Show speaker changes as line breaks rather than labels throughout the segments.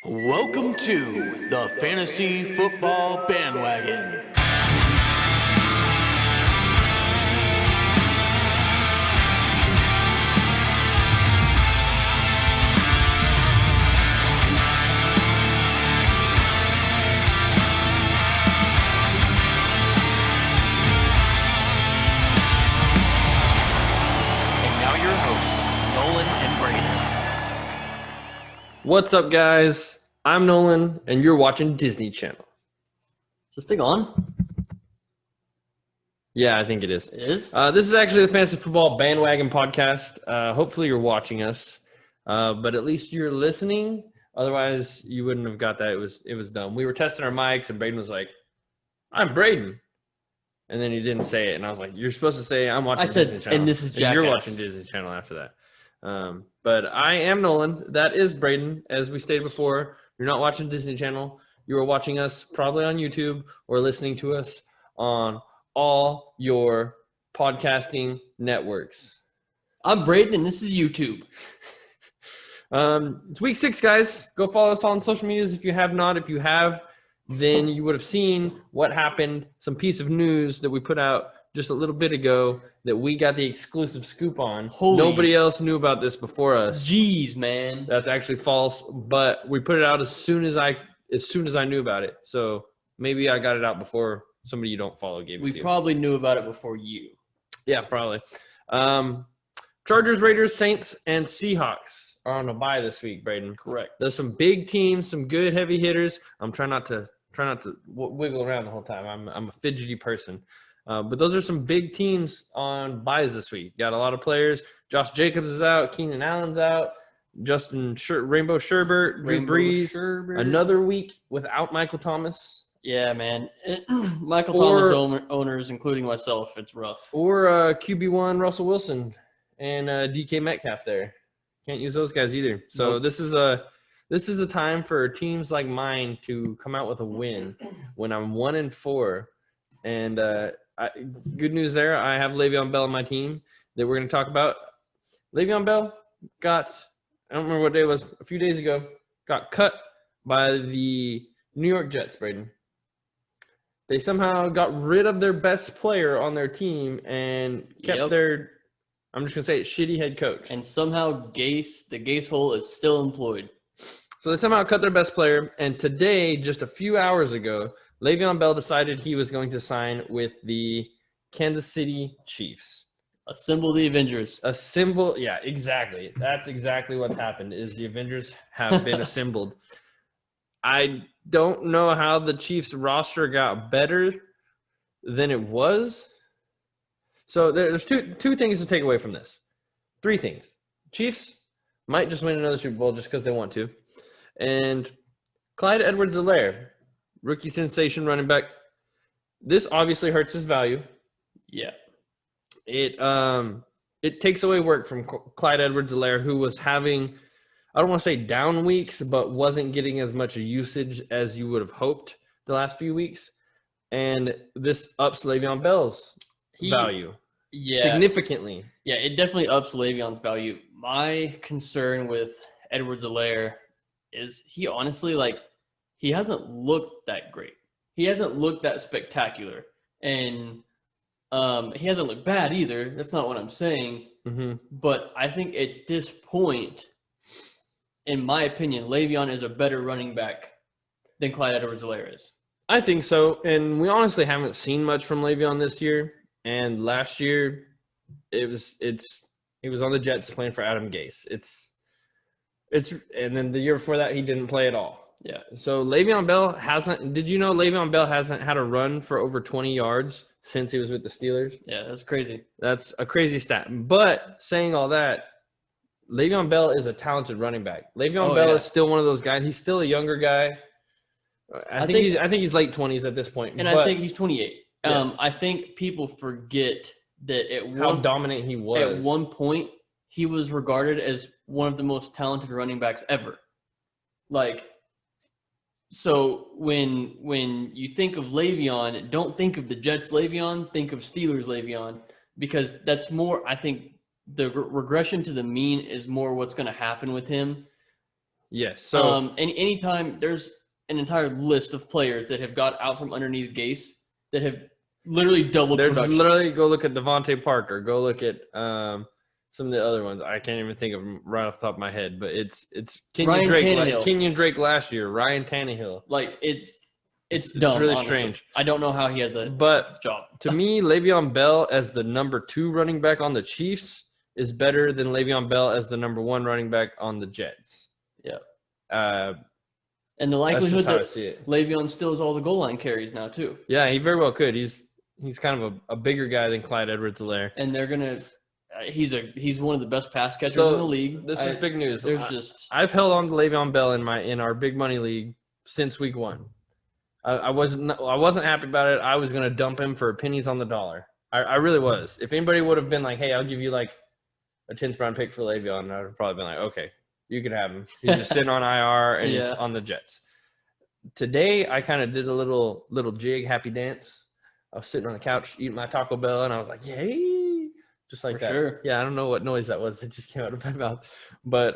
Welcome to the Fantasy Football Bandwagon. And now your hosts, Nolan and Brayden.
What's up, guys? I'm Nolan, and you're watching Disney Channel.
Is this thing on?
Yeah, I think it is.
It is?
This is actually the Fantasy Football Bandwagon podcast. Hopefully you're watching us, but at least you're listening. Otherwise, you wouldn't have got that. It was dumb. We were testing our mics, and Brayden was like, "I'm Brayden," and then he didn't say it, and I was like, "You're supposed to say I'm watching Disney Channel."
and this is Jackass.
You're watching Disney Channel after that. But I am Nolan. That is Brayden. As we stated before, you're not watching Disney Channel. You are watching us probably on YouTube or listening to us on all your podcasting networks.
I'm Brayden, and this is YouTube.
It's week 6, guys. Go follow us on social medias if you have not. If you have, then you would have seen what happened. Some piece of news that we put out just a little bit ago that we got the exclusive scoop on. Nobody else knew about this before us.
Jeez, man.
That's actually false, but we put it out as soon as I knew about it. So maybe I got it out before somebody you don't follow gave it to you.
We probably knew about it before you.
Yeah, probably. Chargers, Raiders, Saints, and Seahawks are on a bye this week, Brayden.
Correct.
There's some big teams, some good heavy hitters. I'm trying not to wiggle around the whole time. I'm a fidgety person. But those are some big teams on buys this week. Got a lot of players. Josh Jacobs is out. Keenan Allen's out. Rainbow Sherbert, Drew Brees. Another week without Michael Thomas.
Yeah, man. Michael Thomas owners, including myself, it's rough.
Or QB1 Russell Wilson and DK Metcalf there. Can't use those guys either. So
Nope.
This is a time for teams like mine to come out with a win when I'm 1-4. And good news there. I have Le'Veon Bell on my team that we're going to talk about. Le'Veon Bell got, I don't remember what day it was, a few days ago, got cut by the New York Jets, Brayden. They somehow got rid of their best player on their team and kept their, I'm just going to say it, shitty head coach.
And somehow the Gase hole is still employed.
So they somehow cut their best player. And today, just a few hours ago, Le'Veon Bell decided he was going to sign with the Kansas City Chiefs.
Assemble the Avengers.
Yeah, exactly. That's exactly what's happened, is the Avengers have been assembled. I don't know how the Chiefs roster got better than it was. So there's two things to take away from this. 3 things. Chiefs might just win another Super Bowl just because they want to. And Clyde Edwards-Helaire, rookie sensation running back. This obviously hurts his value.
Yeah.
It takes away work from Clyde Edwards-Helaire, who was having, I don't want to say down weeks, but wasn't getting as much usage as you would have hoped the last few weeks. And this ups Le'Veon Bell's value significantly.
Yeah, it definitely ups Le'Veon's value. My concern with Edwards-Helaire is he honestly, he hasn't looked that great. He hasn't looked that spectacular. And he hasn't looked bad either. That's not what I'm saying.
Mm-hmm.
But I think at this point, in my opinion, Le'Veon is a better running back than Clyde Edwards-Helaire is.
I think so. And we honestly haven't seen much from Le'Veon this year. And last year, he was on the Jets playing for Adam Gase. And then the year before that, he didn't play at all.
Yeah.
So Le'Veon Bell did you know Le'Veon Bell hasn't had a run for over 20 yards since he was with the Steelers?
Yeah, that's crazy.
That's a crazy stat. But saying all that, Le'Veon Bell is a talented running back. Le'Veon Bell is still one of those guys. He's still a younger guy. I think he's late 20s at this point.
And I think he's 28.
Yes.
I think people forget that
how dominant he was.
At one point, he was regarded as one of the most talented running backs ever. So when you think of Le'Veon, don't think of the Jets Le'Veon, think of Steelers Le'Veon, because that's more, I think, the regression to the mean is more what's going to happen with him
Yes. So
and anytime there's an entire list of players that have got out from underneath Gase that have literally doubled
there's
production.
literally go look at Devontae Parker. Go look at some of the other ones. I can't even think of them right off the top of my head. But it's Kenyon Drake. Like Kenyon Drake last year. Ryan Tannehill.
Like it's dumb.
Really
honestly.
strange.
I don't know how he has a job.
To me, Le'Veon Bell as the number 2 running back on the Chiefs is better than Le'Veon Bell as the number 1 running back on the Jets.
Yeah.
And
the likelihood that
it.
Le'Veon steals all the goal line carries now too.
Yeah, he very well could. He's kind of a bigger guy than Clyde Edwards-Helaire.
And they're gonna. He's one of the best pass catchers in the league.
This is big news.
I've
held on to Le'Veon Bell in our big money league since week 1. I wasn't happy about it. I was gonna dump him for pennies on the dollar. I really was. If anybody would have been like, "Hey, I'll give you like a 10th round pick for Le'Veon," I would have probably been like, "Okay, you can have him. He's just sitting on IR and he's on the Jets." Today, I kind of did a little jig, happy dance. I was sitting on the couch eating my Taco Bell, and I was like, "Yay!" Just like that.
Sure.
Yeah, I don't know what noise that was. It just came out of my mouth. But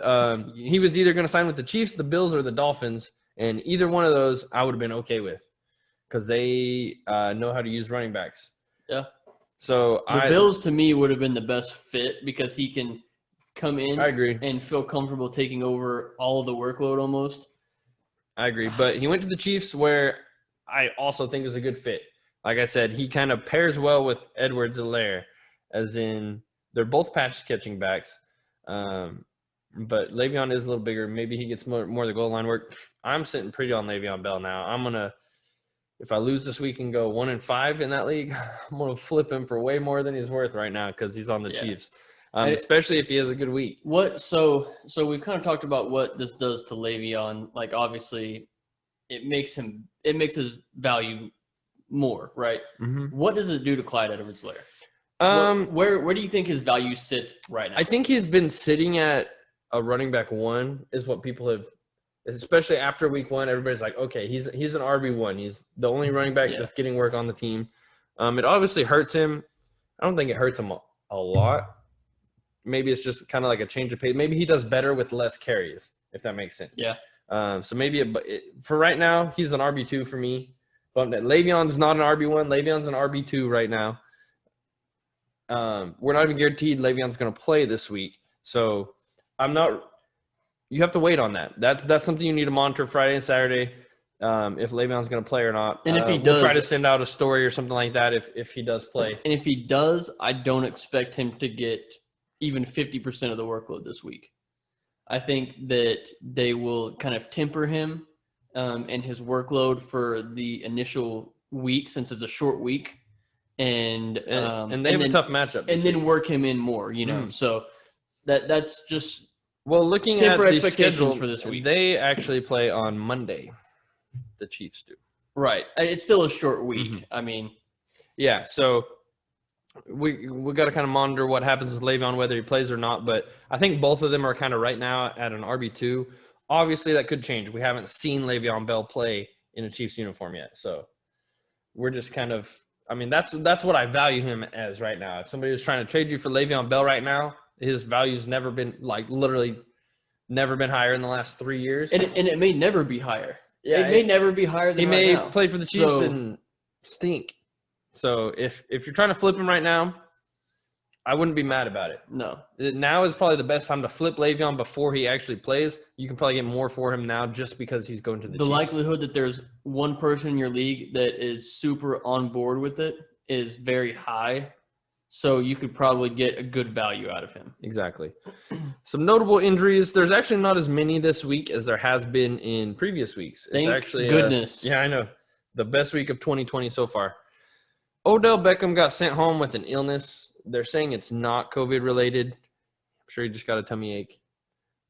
he was either going to sign with the Chiefs, the Bills, or the Dolphins, and either one of those I would have been okay with because they know how to use running backs.
Yeah.
So
the Bills, to me, would have been the best fit because he can come in
I agree.
and feel comfortable taking over all of the workload almost.
I agree. But he went to the Chiefs where I also think is a good fit. Like I said, he kind of pairs well with Edwards-Helaire, as in they're both pass catching backs. But Le'Veon is a little bigger. Maybe he gets more of the goal line work. I'm sitting pretty on Le'Veon Bell now. I'm going to, if I lose this week and go 1-5 in that league, I'm going to flip him for way more than he's worth right now because he's on the Chiefs. Especially if he has a good week.
So we've kind of talked about what this does to Le'Veon. Like, obviously, it makes his value more, right?
Mm-hmm.
What does it do to Clyde Edwards-Helaire? Where do you think his value sits right now?
I think he's been sitting at a running back 1 is what people have, especially after week 1. Everybody's like, okay, he's an RB1. He's the only running back that's getting work on the team. It obviously hurts him. I don't think it hurts him a lot. Maybe it's just kind of like a change of pace. Maybe he does better with less carries, if that makes sense.
Yeah.
So maybe for right now, he's an RB2 for me. But Le'Veon's not an RB1. Le'Veon's an RB2 right now. We're not even guaranteed Le'Veon's going to play this week. So you have to wait on that. That's something you need to monitor Friday and Saturday, if Le'Veon's going to play or not.
And if he does,
we'll try to send out a story or something like that if he does play.
And if he does, I don't expect him to get even 50% of the workload this week. I think that they will kind of temper him and his workload for the initial week, since it's a short week, and they
have a tough matchup,
and then work him in more. So that's just
looking at the schedule
for this week.
They actually play on Monday. The Chiefs do.
Right. It's still a short week.
Mm-hmm.
I mean,
yeah. So we got to kind of monitor what happens with Le'Veon, whether he plays or not. But I think both of them are kind of right now at an RB2. Obviously, that could change. We haven't seen Le'Veon Bell play in a Chiefs uniform yet. So we're just kind of – I mean, that's what I value him as right now. If somebody was trying to trade you for Le'Veon Bell right now, his value's never been – like literally never been higher in the last 3 years.
And it may never be higher.
Yeah,
it may never be higher than
he
right
may
now.
play for the Chiefs and stink. So if you're trying to flip him right now, I wouldn't be mad about it.
No.
Now is probably the best time to flip Le'Veon before he actually plays. You can probably get more for him now just because he's going to the Chiefs.
The likelihood that there's one person in your league that is super on board with it is very high. So you could probably get a good value out of him.
Exactly. Some notable injuries. There's actually not as many this week as there has been in previous weeks.
Thank
actually,
goodness.
Yeah, I know. The best week of 2020 so far. Odell Beckham got sent home with an illness. They're saying it's not COVID-related. I'm sure he just got a tummy ache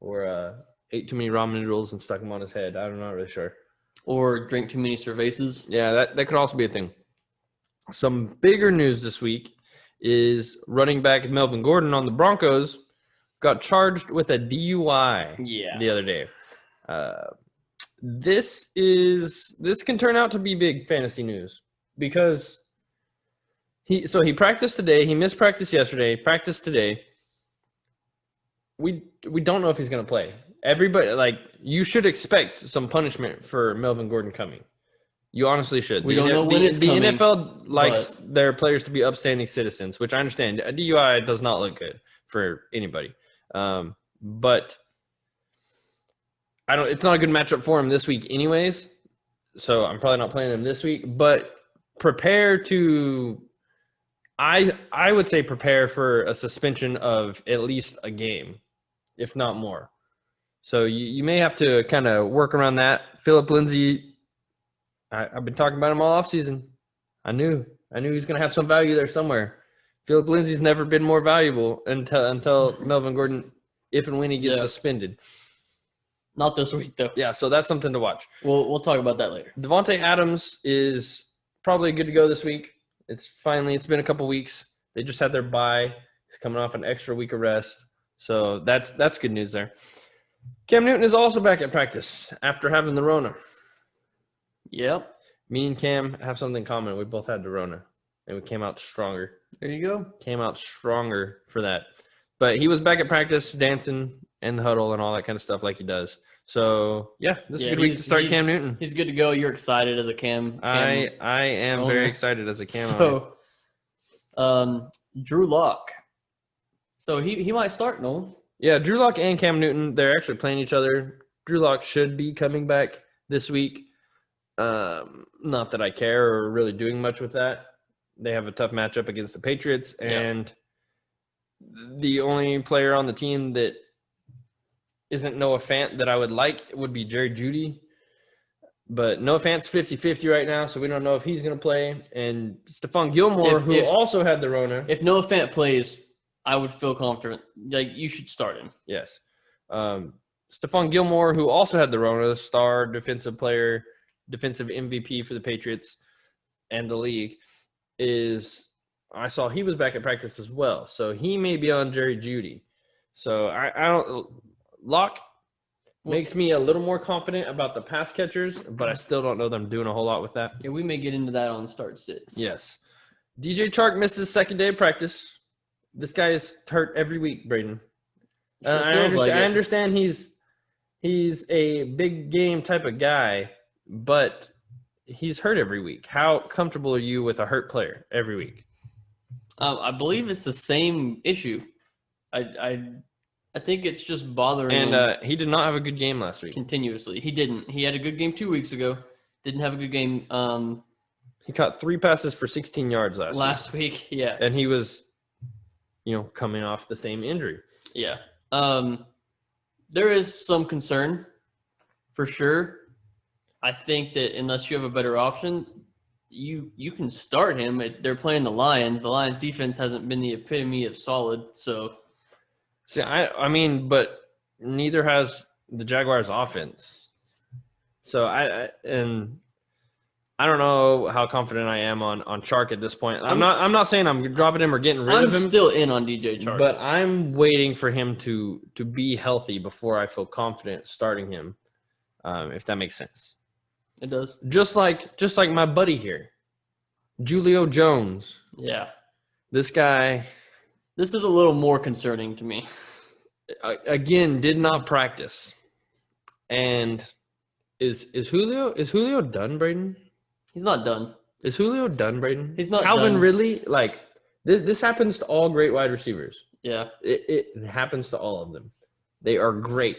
or ate too many ramen noodles and stuck them on his head. I'm not really sure.
Or drank too many cervezas.
Yeah, that could also be a thing. Some bigger news this week is running back Melvin Gordon on the Broncos got charged with a DUI the other day. This can turn out to be big fantasy news because he practiced today. He missed practice yesterday, practiced today. We don't know if he's going to play. everybody, like, you should expect some punishment for Melvin Gordon coming. You honestly should.
We don't know when it's coming,
The NFL likes their players to be upstanding citizens, which I understand. A DUI does not look good for anybody. But it's not a good matchup for him this week anyways. So I'm probably not playing him this week. But prepare to I would say prepare for a suspension of at least a game, if not more. So you may have to kind of work around that. Phillip Lindsay, I've been talking about him all offseason. I knew he's going to have some value there somewhere. Phillip Lindsay's never been more valuable until Melvin Gordon, if and when he gets suspended.
Not this week, though.
Yeah, so that's something to watch.
We'll talk about that later.
Devontae Adams is probably good to go this week. It's been a couple weeks. They just had their bye. He's coming off an extra week of rest. So that's good news there. Cam Newton is also back at practice after having the Rona.
Yep.
Me and Cam have something in common. We both had the Rona, and we came out stronger.
There you go.
Came out stronger for that. But he was back at practice, dancing in the huddle and all that kind of stuff like he does. So, yeah, this is a good week to start Cam Newton.
He's good to go. You're excited as a Cam
I am
owner.
very excited as a Cam owner.
So, Drew Lock. So, he might start, Nolan.
Yeah, Drew Lock and Cam Newton, they're actually playing each other. Drew Lock should be coming back this week. Not that I care or really doing much with that. They have a tough matchup against the Patriots, and the only player on the team that isn't Noah Fant that I would like would be Jerry Jeudy. But Noah Fant's 50-50 right now, so we don't know if he's going to play. And Stephon Gilmore, who also had the Rona.
If Noah Fant plays, I would feel confident. Like, you should start him.
Yes. Stephon Gilmore, who also had the Rona, star defensive player, defensive MVP for the Patriots and the league, I saw he was back at practice as well. So he may be on Jerry Jeudy. So I don't – Locke makes me a little more confident about the pass catchers, but I still don't know them doing a whole lot with that.
Yeah, we may get into that on start sits.
Yes. DJ Chark missed his second day of practice. This guy is hurt every week, Brayden. I understand he's a big game type of guy, but he's hurt every week. How comfortable are you with a hurt player every week?
I believe it's the same issue. I think it's just bothering him.
And he did not have a good game last week.
Continuously. He didn't. He had a good game 2 weeks ago. Didn't have a good game.
He caught 3 passes for 16 yards last week.
Yeah.
And he was, coming off the same injury.
Yeah. There is some concern for sure. I think that unless you have a better option, you can start him. They're playing the Lions. The Lions defense hasn't been the epitome of solid, so –
See, I mean, but neither has the Jaguars' offense. So I don't know how confident I am on Chark at this point. I'm not saying I'm dropping him or getting rid of him.
I'm still in on DJ Chark,
but I'm waiting for him to be healthy before I feel confident starting him. If that makes sense.
It does.
Just like my buddy here, Julio Jones.
Yeah,
this guy.
This is a little more concerning to me.
Again, did not practice. And is Julio done, Brayden?
He's not done.
Is Julio done, Brayden?
He's not
Calvin
done.
Ridley, like this happens to all great wide receivers.
Yeah.
It happens to all of them. They are great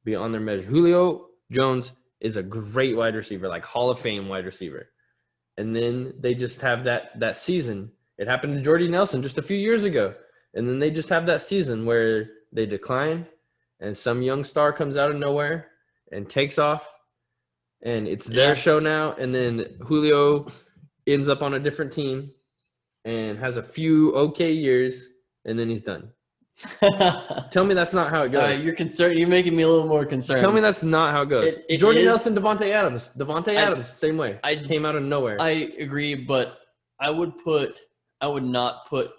beyond their measure. Julio Jones is a great wide receiver, like Hall of Fame wide receiver. And then they just have that season. It happened to Jordy Nelson just a few years ago. And then they just have that season where they decline and some young star comes out of nowhere and takes off. And it's their show now. And then Julio ends up on a different team and has a few okay years, and then he's done. Tell me that's not how it goes.
You're concerned. You're making me a little more concerned.
Tell me that's not how it goes. Jordy Nelson, Devontae Adams, same way.
I
came out of nowhere.
I agree, but I would not put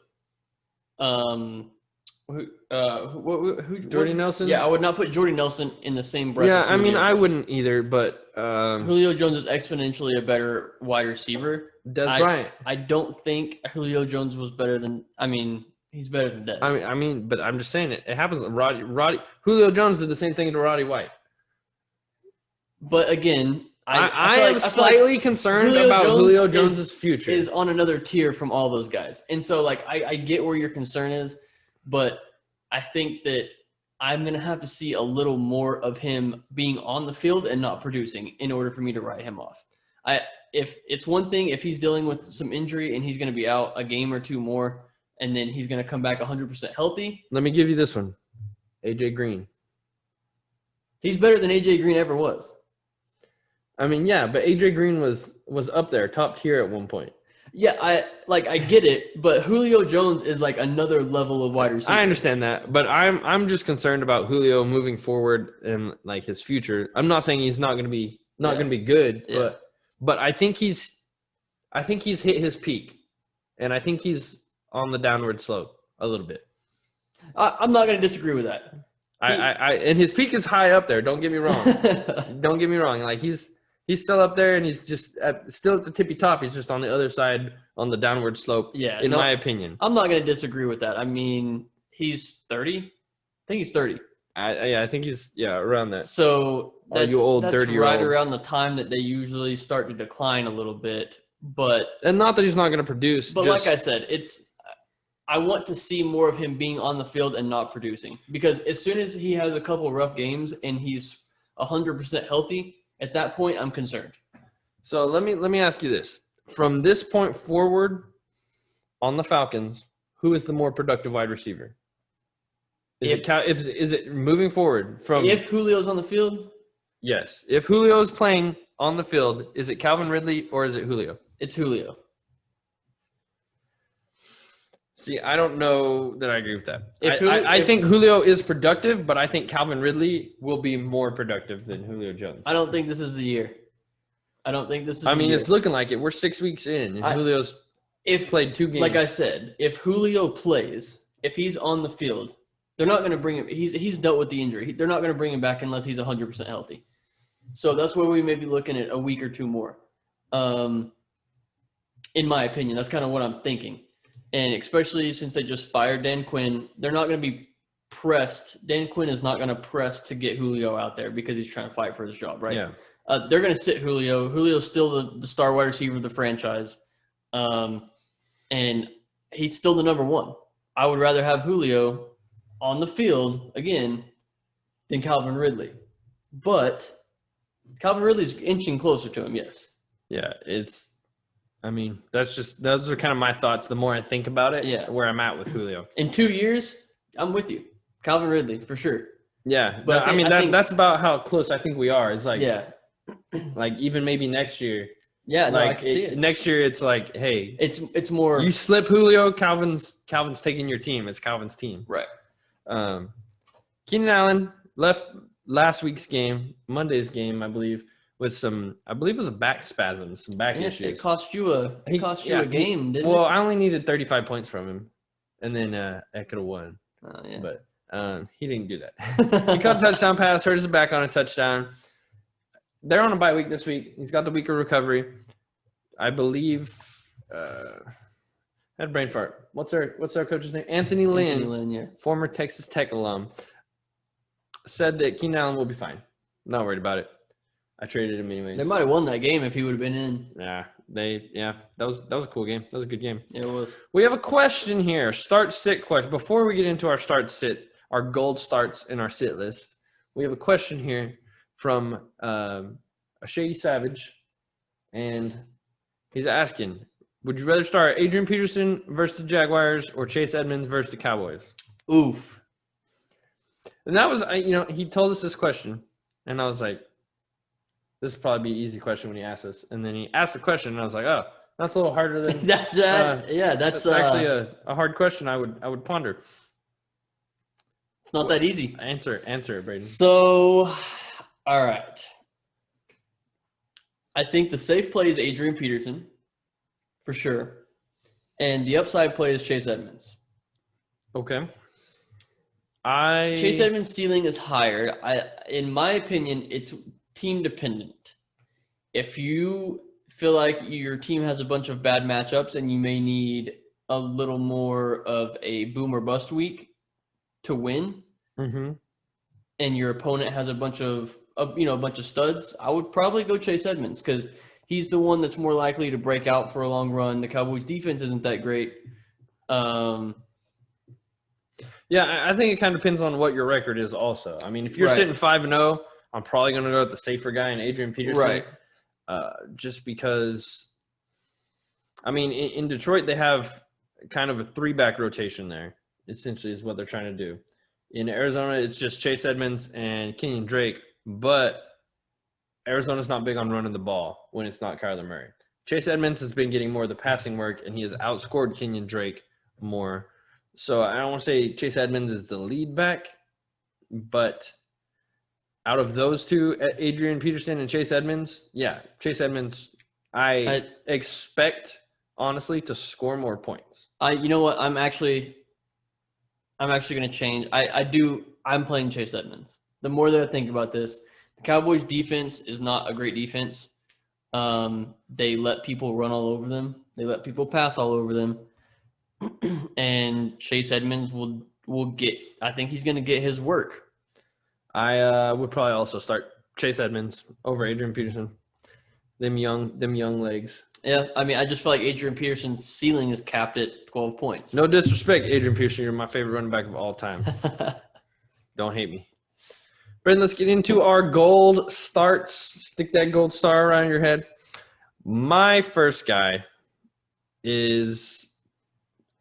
Jordy Nelson?
Yeah, I would not put Jordy Nelson in the same breath.
Yeah,
as
I mean,
Julio
I
Jones.
wouldn't either, but
Julio Jones is exponentially a better wide receiver.
Des Bryant.
I don't think Julio Jones was better than. I mean, He's better than Dez.
I mean, but I'm just saying it happens. Julio Jones did the same thing to Roddy White.
But again,
I
feel
am
like
slightly concerned about Julio Jones' future.
Is on another tier from all those guys. And so, like, I get where your concern is, but I think that I'm going to have to see a little more of him being on the field and not producing in order for me to write him off. If it's one thing, if he's dealing with some injury and he's going to be out a game or two more, and then he's going to come back 100% healthy.
Let me give you this one. AJ Green.
He's better than AJ Green ever was.
I mean, yeah, but AJ Green was up there, top tier at one point.
Yeah, I get it, but Julio Jones is like another level of wide receiver.
I understand that, but I'm just concerned about Julio moving forward and like his future. I'm not saying he's not going to be good, but I think he's hit his peak, and I think he's on the downward slope a little bit.
I'm not going to disagree with that.
And his peak is high up there. Don't get me wrong. Don't get me wrong. Like he's still up there, and he's just still at the tippy top. He's just on the other side on the downward slope. Yeah, in my opinion.
I'm not going to disagree with that. I mean, he's 30. I think he's 30.
I think he's around that.
So that's,
you old
that's
30-year-olds.
right around the time that they usually start to decline a little bit.
And not that he's not going to produce.
But like I said, I want to see more of him being on the field and not producing, because as soon as he has a couple of rough games and he's 100% healthy, at that point I'm concerned.
So let me ask you this: from this point forward, on the Falcons, who is the more productive wide receiver? Is it moving forward from
if Julio's on the field?
Yes. If Julio is playing on the field, is it Calvin Ridley or is it Julio?
It's Julio.
See, I don't know that I agree with that. I think Julio is productive, but I think Calvin Ridley will be more productive than Julio Jones.
I don't think this is the year.
It's looking like it. We're 6 weeks in, and Julio's played 2 games.
Like I said, if Julio plays, if he's on the field, they're not going to bring him. He's dealt with the injury. They're not going to bring him back unless he's 100% healthy. So that's where we may be looking at a week or two more. In my opinion, that's kind of what I'm thinking. And especially since they just fired Dan Quinn, they're not going to be pressed. Dan Quinn is not going to press to get Julio out there because he's trying to fight for his job, right?
Yeah.
They're going to sit Julio. Julio's still the star wide receiver of the franchise. And he's still the number one. I would rather have Julio on the field, again, than Calvin Ridley. But Calvin Ridley's inching closer to him, yes.
Yeah, those are kind of my thoughts the more I think about it, where I'm at with Julio.
In 2 years, I'm with you. Calvin Ridley, for sure.
Yeah, but that's about how close I think we are. It's like, like even maybe next year.
Yeah, no, I can see it.
Next year, it's like, hey.
It's more.
You slip Julio, Calvin's taking your team. It's Calvin's team.
Right.
Keenan Allen left last week's game, Monday's game, I believe, with it was a back spasm, some back issues.
It cost you a game, didn't it?
Well, I only needed 35 points from him, and then I could have won.
Oh, yeah.
But he didn't do that. He caught a touchdown pass, hurt his back on a touchdown. They're on a bye week this week. He's got the week of recovery. I believe had a brain fart. What's our coach's name? Anthony Lynn, former Texas Tech alum, said that Keenan Allen will be fine. Not worried about it. I traded him anyways.
They might have won that game if he would have been in.
Yeah, that was a cool game. That was a good game.
Yeah, it was. We
have a question here. Start sit question. Before we get into our start sit, our gold starts in our sit list, we have a question here from a Shady Savage, and he's asking, would you rather start Adrian Peterson versus the Jaguars or Chase Edmonds versus the Cowboys?
Oof.
And that was, he told us this question, and I was like, this would probably be an easy question when he asked us. And then he asked the question, and I was like, oh, that's a little harder than
that's
actually a hard question I would ponder.
It's not that easy.
Answer it, Brayden.
So, all right. I think the safe play is Adrian Peterson, for sure. And the upside play is Chase Edmonds.
Okay.
Chase Edmonds' ceiling is higher. In my opinion, it's team dependent. If you feel like your team has a bunch of bad matchups and you may need a little more of a boom or bust week to win,
Mm-hmm.
and your opponent has a bunch of studs, I would probably go Chase Edmonds because he's the one that's more likely to break out for a long run. The Cowboys' defense isn't that great.
Yeah, I think it kind of depends on what your record is also. I mean, if you're
Right.
sitting 5-0, I'm probably going to go with the safer guy in Adrian Peterson.
Right.
Just because, I mean, in Detroit, they have kind of a 3-back rotation there, essentially is what they're trying to do. In Arizona, it's just Chase Edmonds and Kenyon Drake, but Arizona's not big on running the ball when it's not Kyler Murray. Chase Edmonds has been getting more of the passing work, and he has outscored Kenyon Drake more. So I don't want to say Chase Edmonds is the lead back, but out of those two, Adrian Peterson and Chase Edmonds, yeah, Chase Edmonds, I expect, honestly, to score more points.
You know what? I'm actually going to change. I'm playing Chase Edmonds. The more that I think about this, the Cowboys' defense is not a great defense. They let people run all over them. They let people pass all over them. And Chase Edmonds will get. I think he's going to get his work.
I would probably also start Chase Edmonds over Adrian Peterson. Them young legs.
Yeah, I mean, I just feel like Adrian Peterson's ceiling is capped at 12 points.
No disrespect, Adrian Peterson. You're my favorite running back of all time. Don't hate me. Brendan, let's get into our gold starts. Stick that gold star around your head. My first guy is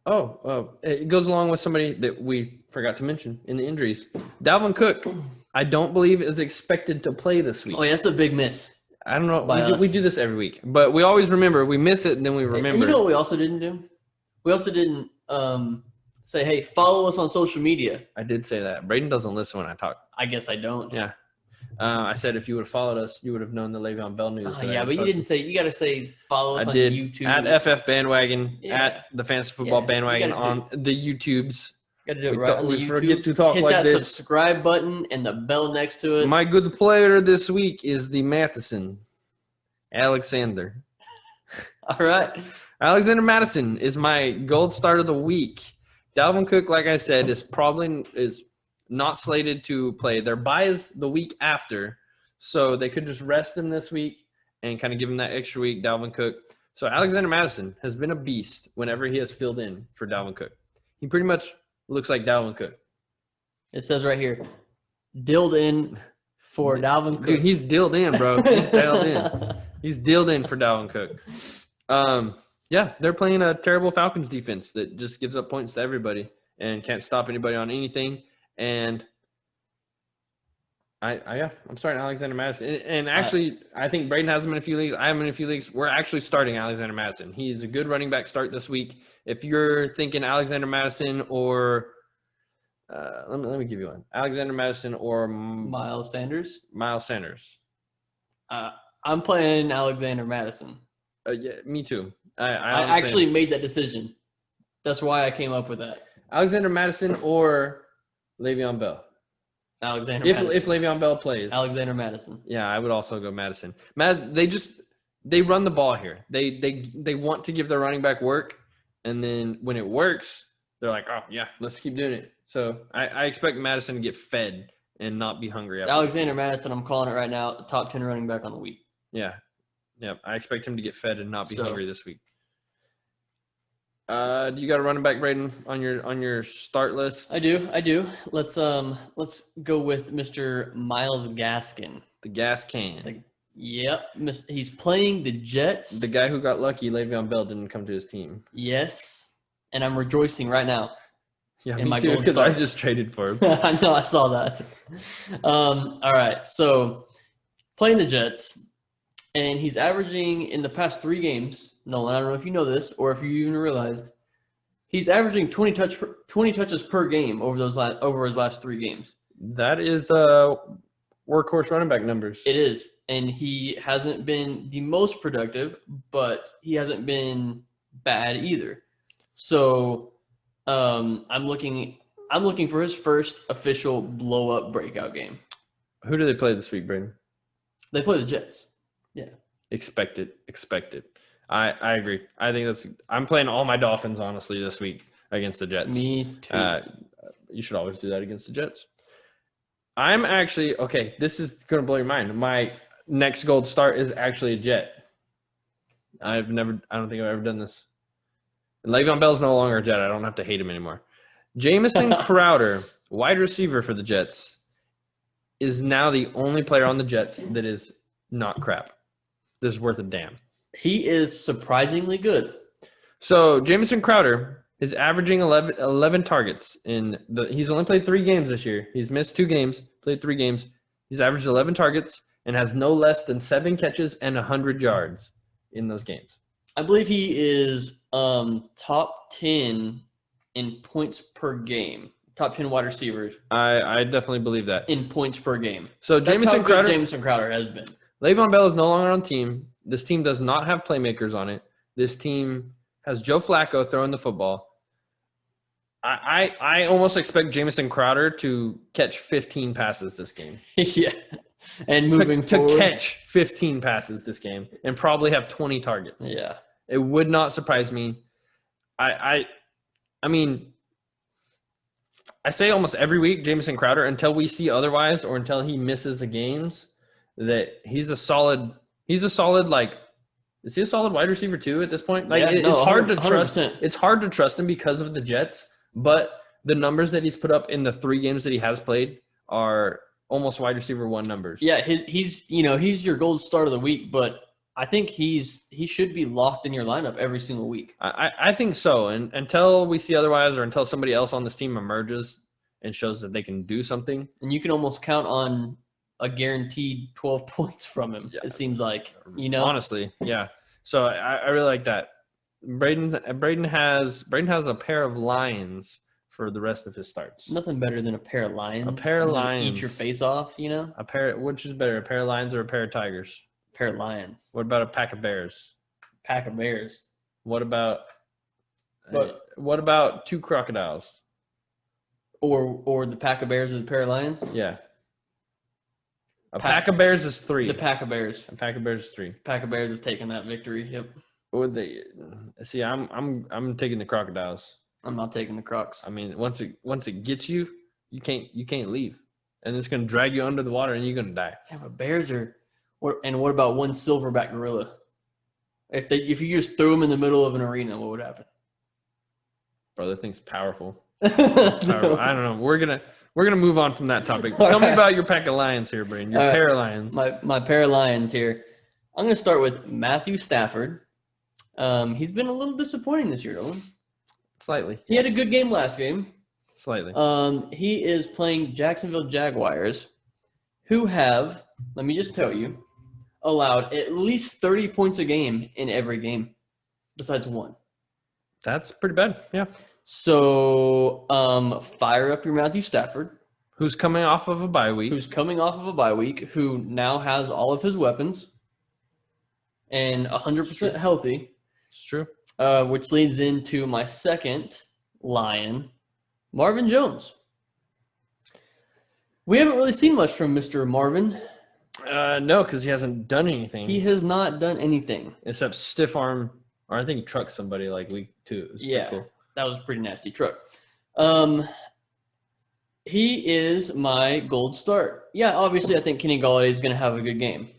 it goes along with somebody that we forgot to mention in the injuries. Dalvin Cook, I don't believe is expected to play this week.
Oh, yeah, that's a big miss.
I don't know. We do this every week, but we always remember. We miss it, and then we remember.
And you know what we also didn't do? We also didn't say, hey, follow us on social media.
I did say that. Brayden doesn't listen when I talk.
I guess I don't.
Yeah. I said if you would have followed us, you would have known the Le'Veon Bell news.
Yeah, but you didn't say. You got to say follow us on
did.
YouTube.
At FF Bandwagon, at the Fantasy Football Bandwagon on the YouTubes.
Got to do it right on the YouTube.
Forget to talk
Hit
like
that
this.
subscribe button and the bell next to it.
My good player this week is the Matheson, Alexander.
All right.
Alexander Madison is my gold start of the week. Dalvin Cook, like I said, is not slated to play. Their bye is the week after, so they could just rest him this week and kind of give him that extra week, Dalvin Cook. So Alexander Madison has been a beast whenever he has filled in for Dalvin Cook. He pretty much looks like Dalvin Cook.
It says right here, dilled in for Dalvin Cook.
Dude, he's dilled in, bro. He's dialed in. He's dilled in for Dalvin Cook. Yeah, they're playing a terrible Falcons defense that just gives up points to everybody and can't stop anybody on anything. And I'm starting Alexander Madison. And actually, I think Brayden has him in a few leagues. I have him in a few leagues. We're actually starting Alexander Madison. He is a good running back start this week. If you're thinking Alexander Madison or let me give you one. Alexander Madison or
Miles Sanders.
I'm
playing Alexander Madison.
Yeah, me too.
I actually made that decision. That's why I came up with that. Alexander
Madison or Le'Veon Bell.
Madison.
If Le'Veon Bell plays.
Alexander Madison.
Yeah, I would also go Madison. They run the ball here. They want to give their running back work, and then when it works, they're like, oh yeah, let's keep doing it. So I expect Madison to get fed and not be hungry.
Alexander Madison, I'm calling it right now, top 10 running back on the week.
Yeah. I expect him to get fed and not be hungry this week. Do you got a running back, Brayden, on your start list?
I do. Let's go with Mr. Myles Gaskin.
The gas can.
Yep. He's playing the Jets.
The guy who got lucky, Le'Veon Bell, didn't come to his team.
Yes. And I'm rejoicing right now.
Yeah,
in
me
my
too,
gold
because I
stars.
just traded for him.
I know, I saw that. All right, so playing the Jets, and he's averaging in the past 3 games. Nolan, I don't know if you know this or if you even realized, he's averaging 20 touches per game over his last 3 games.
That is workhorse running back numbers.
It is, and he hasn't been the most productive, but he hasn't been bad either. So I'm looking for his first official blow up breakout game.
Who do they play this week, Brayden?
They play the Jets. Yeah.
Expect it. I agree. I think I'm playing all my Dolphins, honestly, this week against the Jets.
Me too.
You should always do that against the Jets. I'm actually, okay, this is going to blow your mind. My next gold start is actually a Jet. I don't think I've ever done this. Le'Veon Bell's no longer a Jet. I don't have to hate him anymore. Jamison Crowder, wide receiver for the Jets, is now the only player on the Jets that is not crap. This is worth a damn.
He is surprisingly good.
So Jamison Crowder is averaging 11 targets. He's only played 3 games this year. He's missed 2 games, played 3 games. He's averaged 11 targets and has no less than 7 catches and 100 yards in those games.
I believe he is top 10 in points per game. Top 10 wide receivers
I definitely believe that.
in points per game.
So
That's how good Jamison Crowder has been.
Le'Veon Bell is no longer on the team. This team does not have playmakers on it. This team has Joe Flacco throwing the football. I almost expect Jamison Crowder to catch 15 passes this game.
Yeah. And moving
to
forward.
catch 15 passes this game and probably have 20 targets.
Yeah.
It would not surprise me. I mean, I say almost every week, Jamison Crowder, until we see otherwise or until he misses the games, that he's a solid, like, is he a solid wide receiver too at this point? Like,
Yeah,
it's hard to
100%.
trust. It's hard to trust him because of the Jets, but the numbers that he's put up in the 3 games that he has played are almost wide receiver 1 numbers.
Yeah, he's your gold start of the week, but I think he should be locked in your lineup every single week.
I think so. And until we see otherwise or until somebody else on this team emerges and shows that they can do something.
And you can almost count on a guaranteed 12 points from him, it seems like.
Honestly, yeah. So I really like that. Brayden has a pair of lions for the rest of his starts.
Nothing better than a pair of lions.
A pair of
Just
lions.
Eat your face off,
Which is better, a pair of lions or a pair of tigers?
Pair of lions.
What about a pack of bears?
Pack of bears.
What about
But-
what about 2 crocodiles?
Or the pack of bears and the pair of lions?
Yeah. A pack of bears is 3.
The pack of bears.
A pack of bears is 3.
Pack of bears is taking that victory. Yep.
See, I'm taking the crocodiles.
I'm not taking the Crocs.
I mean, once it gets you, you can't leave, and it's gonna drag you under the water, and you're gonna die.
Yeah, but bears are. And what about one silverback gorilla? If you just threw him in the middle of an arena, what would happen?
Bro, that thing's powerful. Powerful. I don't know. We're gonna move on from that topic. Tell me about your pack of lions here, Brayden. Your pair of lions.
My pair of lions here. I'm gonna start with Matthew Stafford. He's been a little disappointing this year, Nolan.
Slightly.
He had a good game last game.
Slightly.
He is playing Jacksonville Jaguars, who have, let me just tell you, allowed at least 30 points a game in every game, besides 1.
That's pretty bad. Yeah.
So fire up your Matthew Stafford.
Who's coming off of a bye week?
Who's coming off of a bye week, who now has all of his weapons and 100% healthy.
It's true.
Which leads into my second lion, Marvin Jones. We haven't really seen much from Mr. Marvin.
No, because he hasn't done anything.
He has not done anything.
Except stiff arm, or I think he trucked somebody like week 2. It was pretty cool.
That was a pretty nasty truck. He is my gold start. Yeah, obviously I think Kenny Golladay is going to have a good game.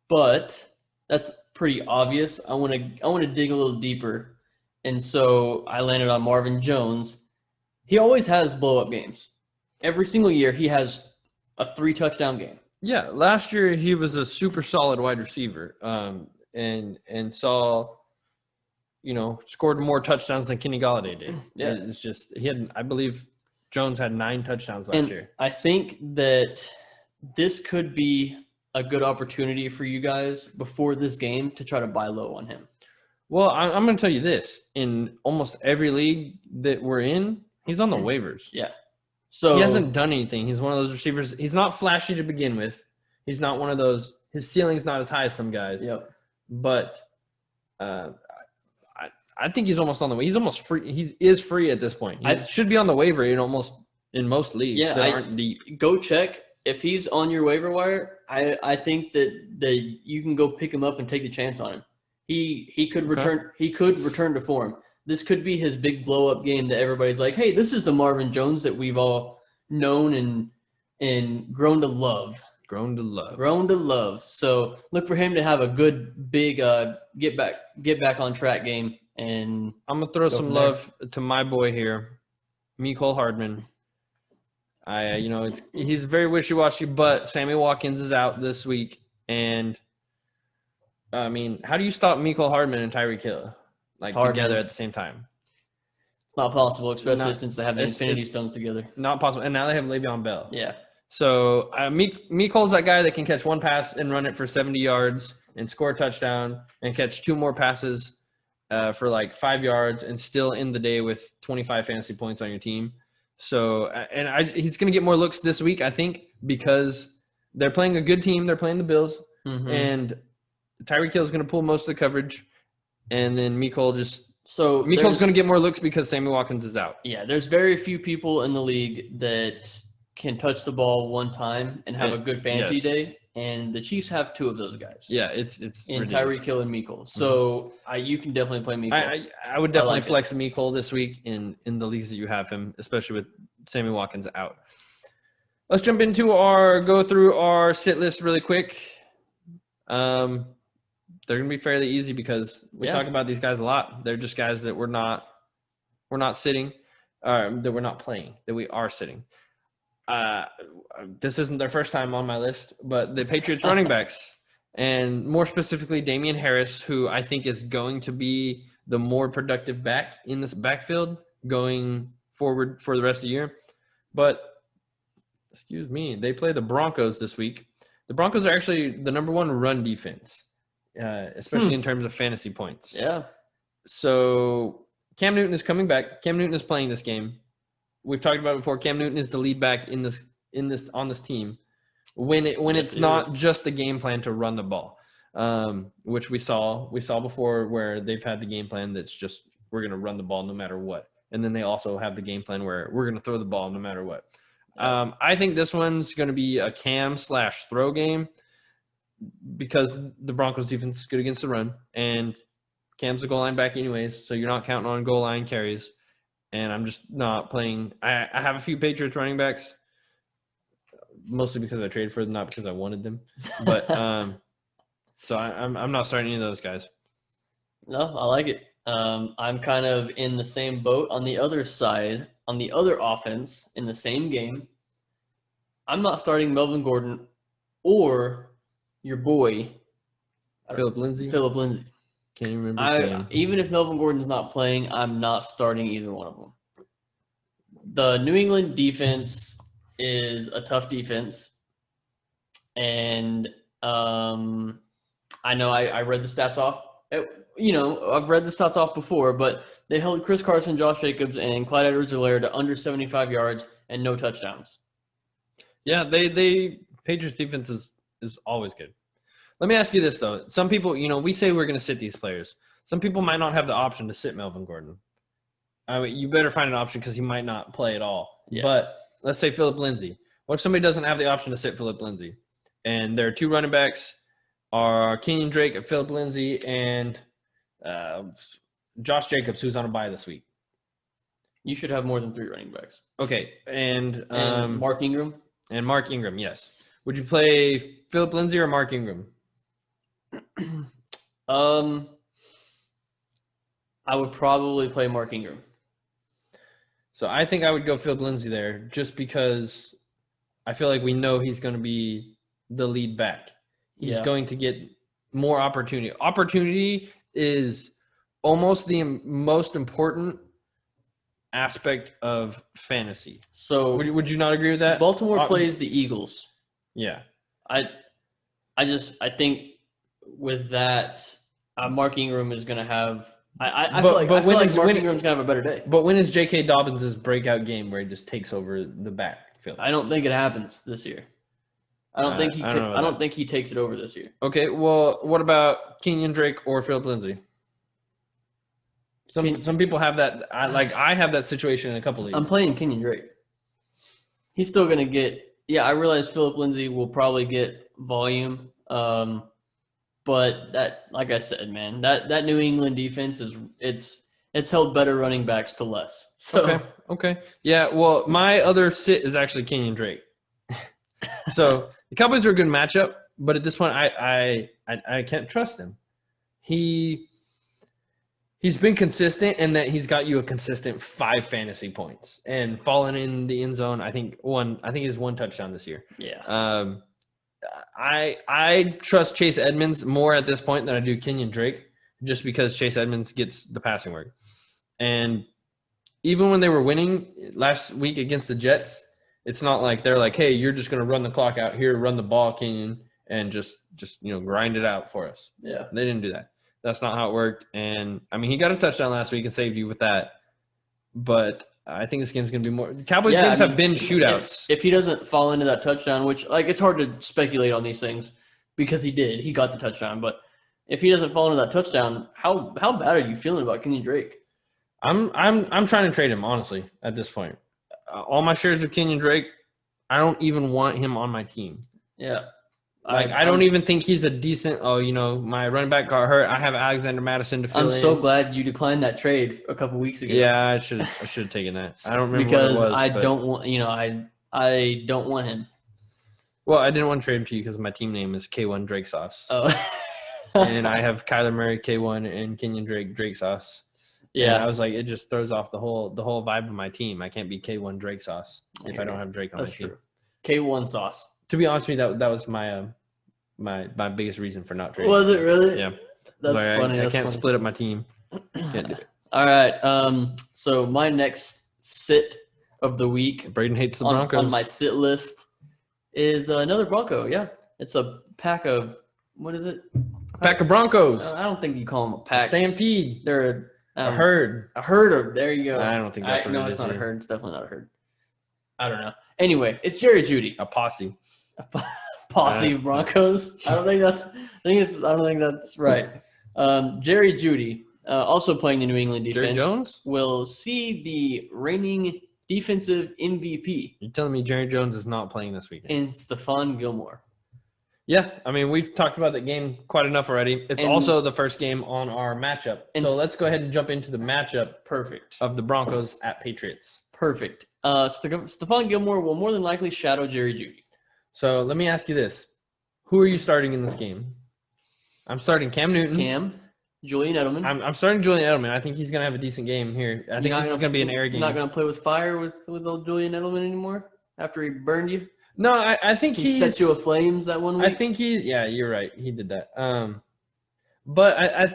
But that's pretty obvious. I want to dig a little deeper. And so I landed on Marvin Jones. He always has blow-up games. Every single year he has a 3-touchdown game.
Yeah, last year he was a super solid wide receiver, and saw, scored more touchdowns than Kenny Golladay did.
Yeah,
it's just I believe Jones had 9 touchdowns last year.
I think that this could be a good opportunity for you guys before this game to try to buy low on him.
Well, I'm going to tell you this: in almost every league that we're in, he's on the waivers.
Yeah. So
he hasn't done anything. He's one of those receivers. He's not flashy to begin with. He's not one of those. His ceiling's not as high as some guys.
Yep.
But I think he's almost on the way. He's almost free. He is free at this point. He should be on the waiver in most leagues that aren't deep.
Go check. If he's on your waiver wire, I think that you can go pick him up and take the chance on him. He could return. He could return to form. This could be his big blow up game that everybody's like, hey, this is the Marvin Jones that we've all known and grown to love.
Grown to love.
Grown to love. So look for him to have a good big get back on track game. And
I'm gonna throw some love to my boy here, Mecole Hardman. He's very wishy-washy, but Sammy Watkins is out this week, and I mean, how do you stop Mecole Hardman and Tyreek Hill together at the same time?
It's not possible, especially since they have the Infinity Stones together.
Not possible, and now they have Le'Veon Bell.
Yeah.
So Mecole's that guy that can catch one pass and run it for 70 yards and score a touchdown and catch two more passes for like 5 yards and still end the day with 25 fantasy points on your team. So, he's going to get more looks this week, I think, because they're playing a good team. They're playing the Bills, and Tyreek Hill is going to pull most of the coverage, and then Mecole's going to get more looks because Sammy Watkins is out.
Yeah, there's very few people in the league that can touch the ball one time and have a good fantasy day, and the Chiefs have two of those guys.
Yeah, it's
in Tyreek Hill and Mecole. So you can definitely play Mecole.
I would definitely flex Mecole this week in the leagues that you have him, especially with Sammy Watkins out. Let's jump into go through our sit list really quick. They're going to be fairly easy because we talk about these guys a lot. They're just guys that we're not sitting, that we're not playing, that we are sitting. This isn't their first time on my list, but the Patriots running backs, and more specifically Damian Harris, who I think is going to be the more productive back in this backfield going forward for the rest of the year. But, excuse me, they play the Broncos this week. The Broncos are actually the number one run defense, especially in terms of fantasy points.
Yeah.
So Cam Newton is coming back. Cam Newton is playing this game. We've talked about it before. Cam Newton is the lead back on this team when it's not just the game plan to run the ball, which we saw before where they've had the game plan that's just we're going to run the ball no matter what, and then they also have the game plan where we're going to throw the ball no matter what. I think this one's going to be a Cam/throw game because the Broncos defense is good against the run, and Cam's a goal line back anyways, so you're not counting on goal line carries. And I'm just not playing. I have a few Patriots running backs, mostly because I traded for them, not because I wanted them. But so I'm not starting any of those guys.
No, I like it. I'm kind of in the same boat on the other side, on the other offense in the same game. I'm not starting Melvin Gordon or your boy
Philip Lindsay. Can't even remember his name.
Even if Melvin Gordon's not playing, I'm not starting either one of them. The New England defense is a tough defense. And I know I read the stats off. I've read the stats off before, but they held Chris Carson, Josh Jacobs, and Clyde Edwards-Helaire to under 75 yards and no touchdowns.
Yeah, Patriots defense is always good. Let me ask you this, though. Some people, we say we're going to sit these players. Some people might not have the option to sit Melvin Gordon. I mean, you better find an option because he might not play at all. Yeah. But let's say Philip Lindsay. What if somebody doesn't have the option to sit Philip Lindsay? And their two running backs are Kenyon Drake, Philip Lindsay, and Josh Jacobs, who's on a bye this week.
You should have more than three running backs.
Okay, and
Mark Ingram?
And Mark Ingram, yes. Would you play Philip Lindsay or Mark Ingram?
I would probably play Mark Ingram.
So I think I would go Philip Lindsay there just because I feel like we know he's going to be the lead back. He's going to get more opportunity. Opportunity is almost the most important aspect of fantasy.
So
would you not agree with that?
Baltimore plays the Eagles.
Yeah.
I think with that, Mark Ingram is going to have. I feel like Mark Ingram's going to have a better day.
But when is J.K. Dobbins' breakout game where he just takes over the backfield?
I don't think it happens this year. I don't think he takes it over this year.
Okay, well, what about Kenyon Drake or Philip Lindsay? Some people have that. I have that situation in a couple leagues.
I'm playing Kenyon Drake. He's still going to get. Yeah, I realize Philip Lindsay will probably get volume. But that, like I said, man, that New England defense it's held better running backs to less. So
Okay. Yeah, well, my other sit is actually Kenyon Drake. So the Cowboys are a good matchup, but at this point, I can't trust him. He's been consistent in that he's got you a consistent 5 fantasy points and fallen in the end zone. I think he's 1 touchdown this year.
yeah,
I trust Chase Edmonds more at this point than I do Kenyon Drake, just because Chase Edmonds gets the passing work. And even when they were winning last week against the Jets, it's not like they're like, hey, you're just going to run the clock out here, run the ball, Kenyon, and just grind it out for us.
yeah.
They didn't do that. That's not how it worked. And, I mean, he got a touchdown last week and saved you with that. But I think this game's going to be more – Cowboys games have been shootouts.
If he doesn't fall into that touchdown, which, like, it's hard to speculate on these things because he did. He got the touchdown. But if he doesn't fall into that touchdown, how bad are you feeling about Kenyon Drake?
I'm trying to trade him, honestly, at this point. All my shares of Kenyon Drake, I don't even want him on my team.
Yeah.
I don't even think he's a decent. My running back got hurt. I have Alexander Madison to fill in.
I'm so glad you declined that trade a couple weeks ago.
Yeah, I should have taken that. I don't remember
because
what it was,
I don't want I don't want him.
Well, I didn't want to trade him to you because my team name is K1 Drake Sauce,
Oh.
and I have Kyler Murray K1 and Kenyon Drake Sauce. Yeah, and I was like, it just throws off the whole vibe of my team. I can't be K1 Drake Sauce if I don't have Drake on my team.
True. K1 Sauce.
To be honest with you, that was my my biggest reason for not trading.
Was it really?
Yeah.
That's funny.
I can't split up my team. Can't do it.
All right. So my next sit of the week
Brayden hates the Broncos.
on my sit list is another Bronco. Yeah, it's a pack of what is it?
Pack of Broncos.
I don't think you call them a pack.
Stampede.
They're
A herd.
A herd of. There you go.
I don't think that's what
no,
it
it's
is.
not a herd. It's definitely not a herd. I don't know. Anyway, it's Jerry Jeudy.
A posse.
Posse of Broncos. I don't think that's right. Jerry Jeudy, also playing the New England defense,
Jerry Jones
will see the reigning defensive MVP.
You're telling me Jerry Jones is not playing this weekend?
In Stephon Gilmore.
Yeah, I mean, we've talked about that game quite enough already. It's also the first game on our matchup. So let's go ahead and jump into the matchup.
Perfect.
Of the Broncos at Patriots.
Perfect. Stephon Gilmore will more than likely shadow Jerry Jeudy.
So let me ask you this. Who are you starting in this game? I'm starting Cam Newton.
Julian Edelman.
I'm starting Julian Edelman. I think he's going to have a decent game here. I think this is going to be an air game.
You're not going to play with fire with old Julian Edelman anymore after he burned you?
No, I think
he set you aflames that one week.
I think you're right. He did that. But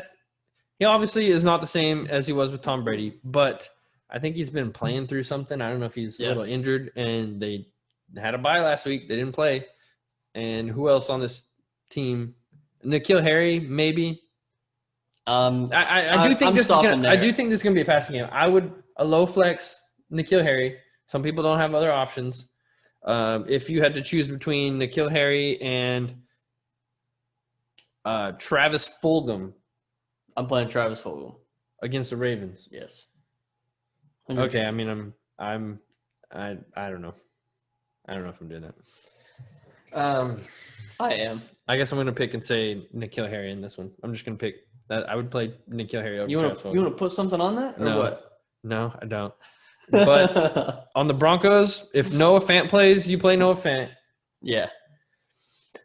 he obviously is not the same as he was with Tom Brady, but I think he's been playing through something. I don't know if he's a little injured, and they had a bye last week. They didn't play. And who else on this team? N'Keal Harry, maybe. I do think this is gonna be a passing game. I would a low flex N'Keal Harry. Some people don't have other options. If you had to choose between N'Keal Harry and Travis Fulgham,
I'm playing Travis Fulgham
against the Ravens.
Yes.
100%. Okay, I mean I don't know. I don't know if I'm doing that.
I am.
I guess I'm gonna pick and say N'Keal Harry in this one. I'm just gonna pick that. I would play N'Keal Harry over Travis Fulgham.
You want to put something on that, or what?
No, I don't. But on the Broncos, if Noah Fant plays, you play Noah Fant.
Yeah,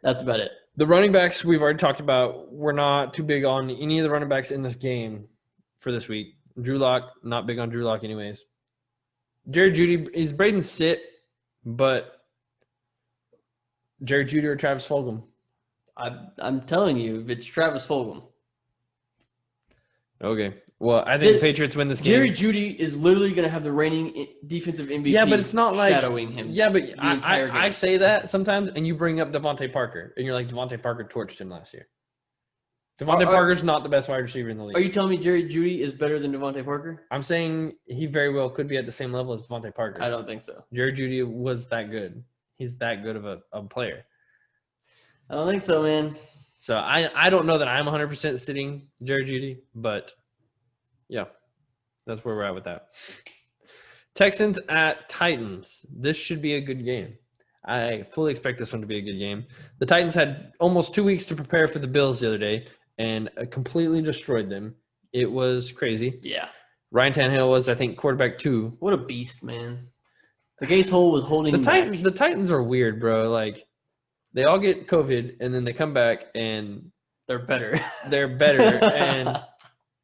that's about it.
The running backs we've already talked about. We're not too big on any of the running backs in this game for this week. Drew Lock, not big on Drew Lock anyways. Jerry Jeudy, is Brayden sit, but Jerry Jeudy or Travis Fulgham?
I'm telling you, it's Travis Fulgham.
Okay. Well, I think the Patriots win this game.
Jerry Jeudy is literally going to have the reigning defensive MVP.
Yeah, but it's not like
shadowing him.
Yeah, but I say that sometimes, and you bring up Devontae Parker, and you're like, Devontae Parker torched him last year. Devontae Parker's not the best wide receiver in the league.
Are you telling me Jerry Jeudy is better than Devontae Parker?
I'm saying he very well could be at the same level as Devontae Parker.
I don't think so.
Jerry Jeudy was that good. He's that good of a player.
I don't think so, man.
So I don't know that I'm 100% sitting Jerry Jeudy, but yeah, that's where we're at with that. Texans at Titans. This should be a good game. I fully expect this one to be a good game. The Titans had almost 2 weeks to prepare for the Bills the other day and completely destroyed them. It was crazy.
Yeah.
Ryan Tannehill was, I think, quarterback 2.
What a beast, man. The Gase hole was holding him back.
The Titans are weird, bro. Like, they all get COVID, and then they come back, and
They're better.
they're better, and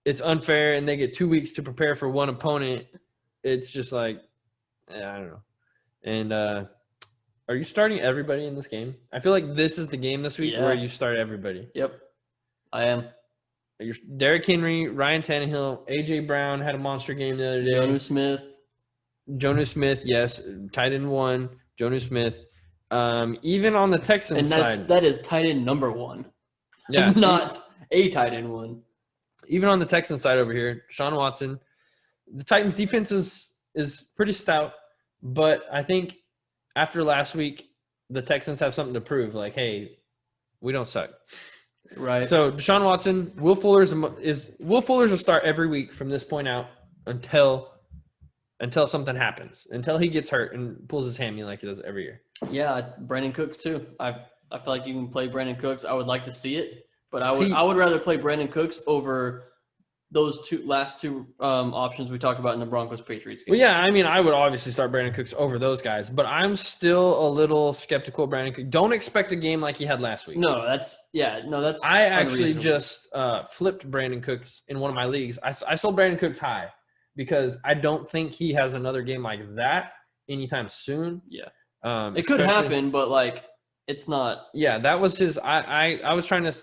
it's unfair, and they get 2 weeks to prepare for one opponent. It's just like, I don't know. And are you starting everybody in this game? I feel like this is the game this week where you start everybody.
Yep, I am.
You're Derrick Henry, Ryan Tannehill, A.J. Brown had a monster game the other day. Jonnu Smith, yes. Tight end 1, Jonnu Smith. Even on the Texans side.
That is tight end number 1.
Yeah.
Not a tight end 1.
Even on the Texans side over here, Sean Watson. The Titans defense is pretty stout, but I think after last week, the Texans have something to prove. Like, hey, we don't suck.
Right.
So Deshaun Watson, Will Fuller's will start every week from this point out until something happens, until he gets hurt and pulls his hammy like he does every year.
Yeah, Brandon Cooks too. I feel like you can play Brandon Cooks. I would like to see it, but I would rather play Brandon Cooks over those last two options we talked about in the Broncos-Patriots game.
Well, yeah, I mean, I would obviously start Brandon Cooks over those guys, but I'm still a little skeptical of Brandon Cooks. Don't expect a game like he had last week.
That's
I actually just flipped Brandon Cooks in one of my leagues. I sold Brandon Cooks high because I don't think he has another game like that anytime soon.
Yeah. It could happen, but like it's not.
Yeah, that was his. I was trying to.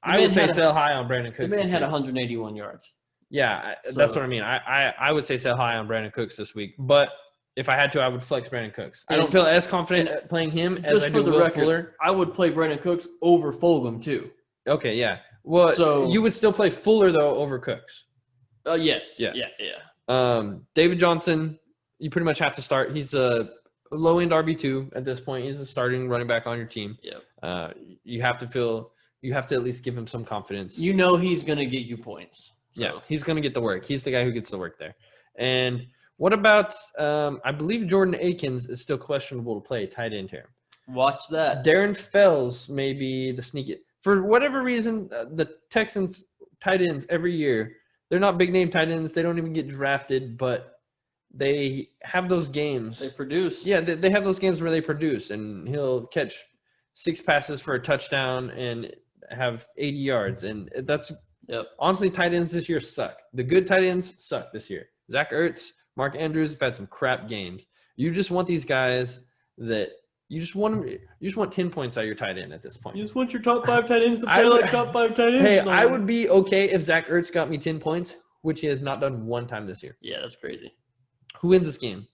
I would say sell high on Brandon Cooks.
The man had 181 yards.
Yeah, that's what I mean. I would say sell high on Brandon Cooks this week, but if I had to, I would flex Brandon Cooks. I don't feel as confident playing him as I do Will Fuller.
I would play Brandon Cooks over Fulgham too.
Okay, yeah. Well, so you would still play Fuller though over Cooks.
Yes. Yeah.
David Johnson, you pretty much have to start. He's a low-end RB2 at this point. He's a starting running back on your team.
Yeah.
You have to at least give him some confidence.
You know he's going to get you points. So.
Yeah, he's going to get the work. He's the guy who gets the work there. And what about I believe Jordan Akins is still questionable to play tight end here.
Watch that.
Darren Fells may be the sneaky. For whatever reason, the Texans tight ends every year, they're not big-name tight ends. They don't even get drafted, but they have those games.
They produce.
Yeah, they have those games where they produce, and he'll catch 6 passes for a touchdown and have 80 yards. And that's honestly, tight ends this year suck. The good tight ends suck this year. Zach Ertz, Mark Andrews have had some crap games. You just want these guys that you just want 10 points out of your tight end at this point.
You just want your top 5 tight ends to play like top 5 tight ends.
Hey, I would be okay if Zach Ertz got me 10 points, which he has not done one time this year.
Yeah, that's crazy.
Who wins this game?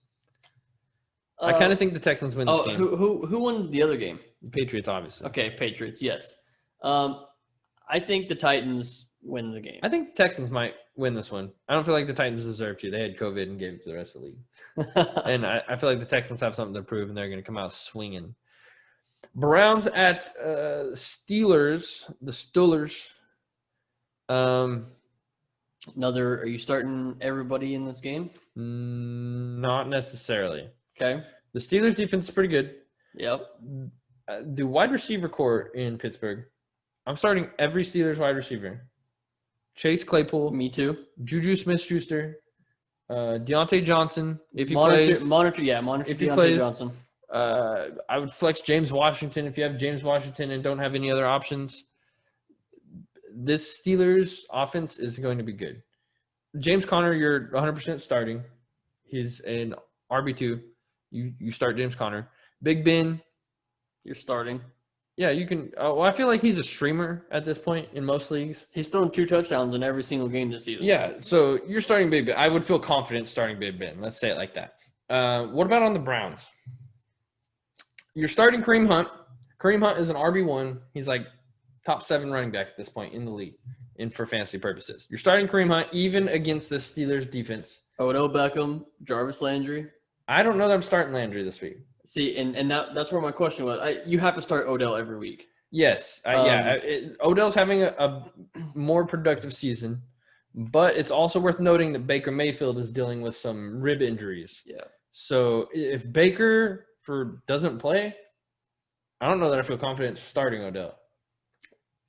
I kind of think the Texans win this game.
Who won the other game?
The Patriots, obviously.
Okay, Patriots, yes. I think the Titans win the game.
I think the Texans might win this one. I don't feel like the Titans deserve to. They had COVID and gave it to the rest of the league. And I feel like the Texans have something to prove, and they're going to come out swinging. Browns at Steelers. The Steelers.
Are you starting everybody in this game?
Not necessarily.
Okay.
The Steelers defense is pretty good.
Yep.
The wide receiver core in Pittsburgh, I'm starting every Steelers wide receiver. Chase Claypool.
Me too.
Juju Smith-Schuster. Deontay Johnson, if he
monitor
if he
Deontay
plays,
Johnson.
I would flex James Washington if you have James Washington and don't have any other options. This Steelers offense is going to be good. James Conner, you're 100% starting. He's an RB2. You start James Conner. Big Ben,
you're starting.
Yeah, you can. I feel like he's a streamer at this point in most leagues.
He's thrown 2 touchdowns in every single game this season.
Yeah, so you're starting Big Ben. I would feel confident starting Big Ben. Let's say it like that. What about on the Browns? You're starting Kareem Hunt. Kareem Hunt is an RB1. He's like top 7 running back at this point in the league for fantasy purposes. You're starting Kareem Hunt even against this Steelers defense.
Odell Beckham, Jarvis Landry.
I don't know that I'm starting Landry this week.
See, and that's where my question was. You have to start Odell every week.
Yes. Odell's having a more productive season, but it's also worth noting that Baker Mayfield is dealing with some rib injuries.
Yeah.
So if Baker doesn't play, I don't know that I feel confident starting Odell.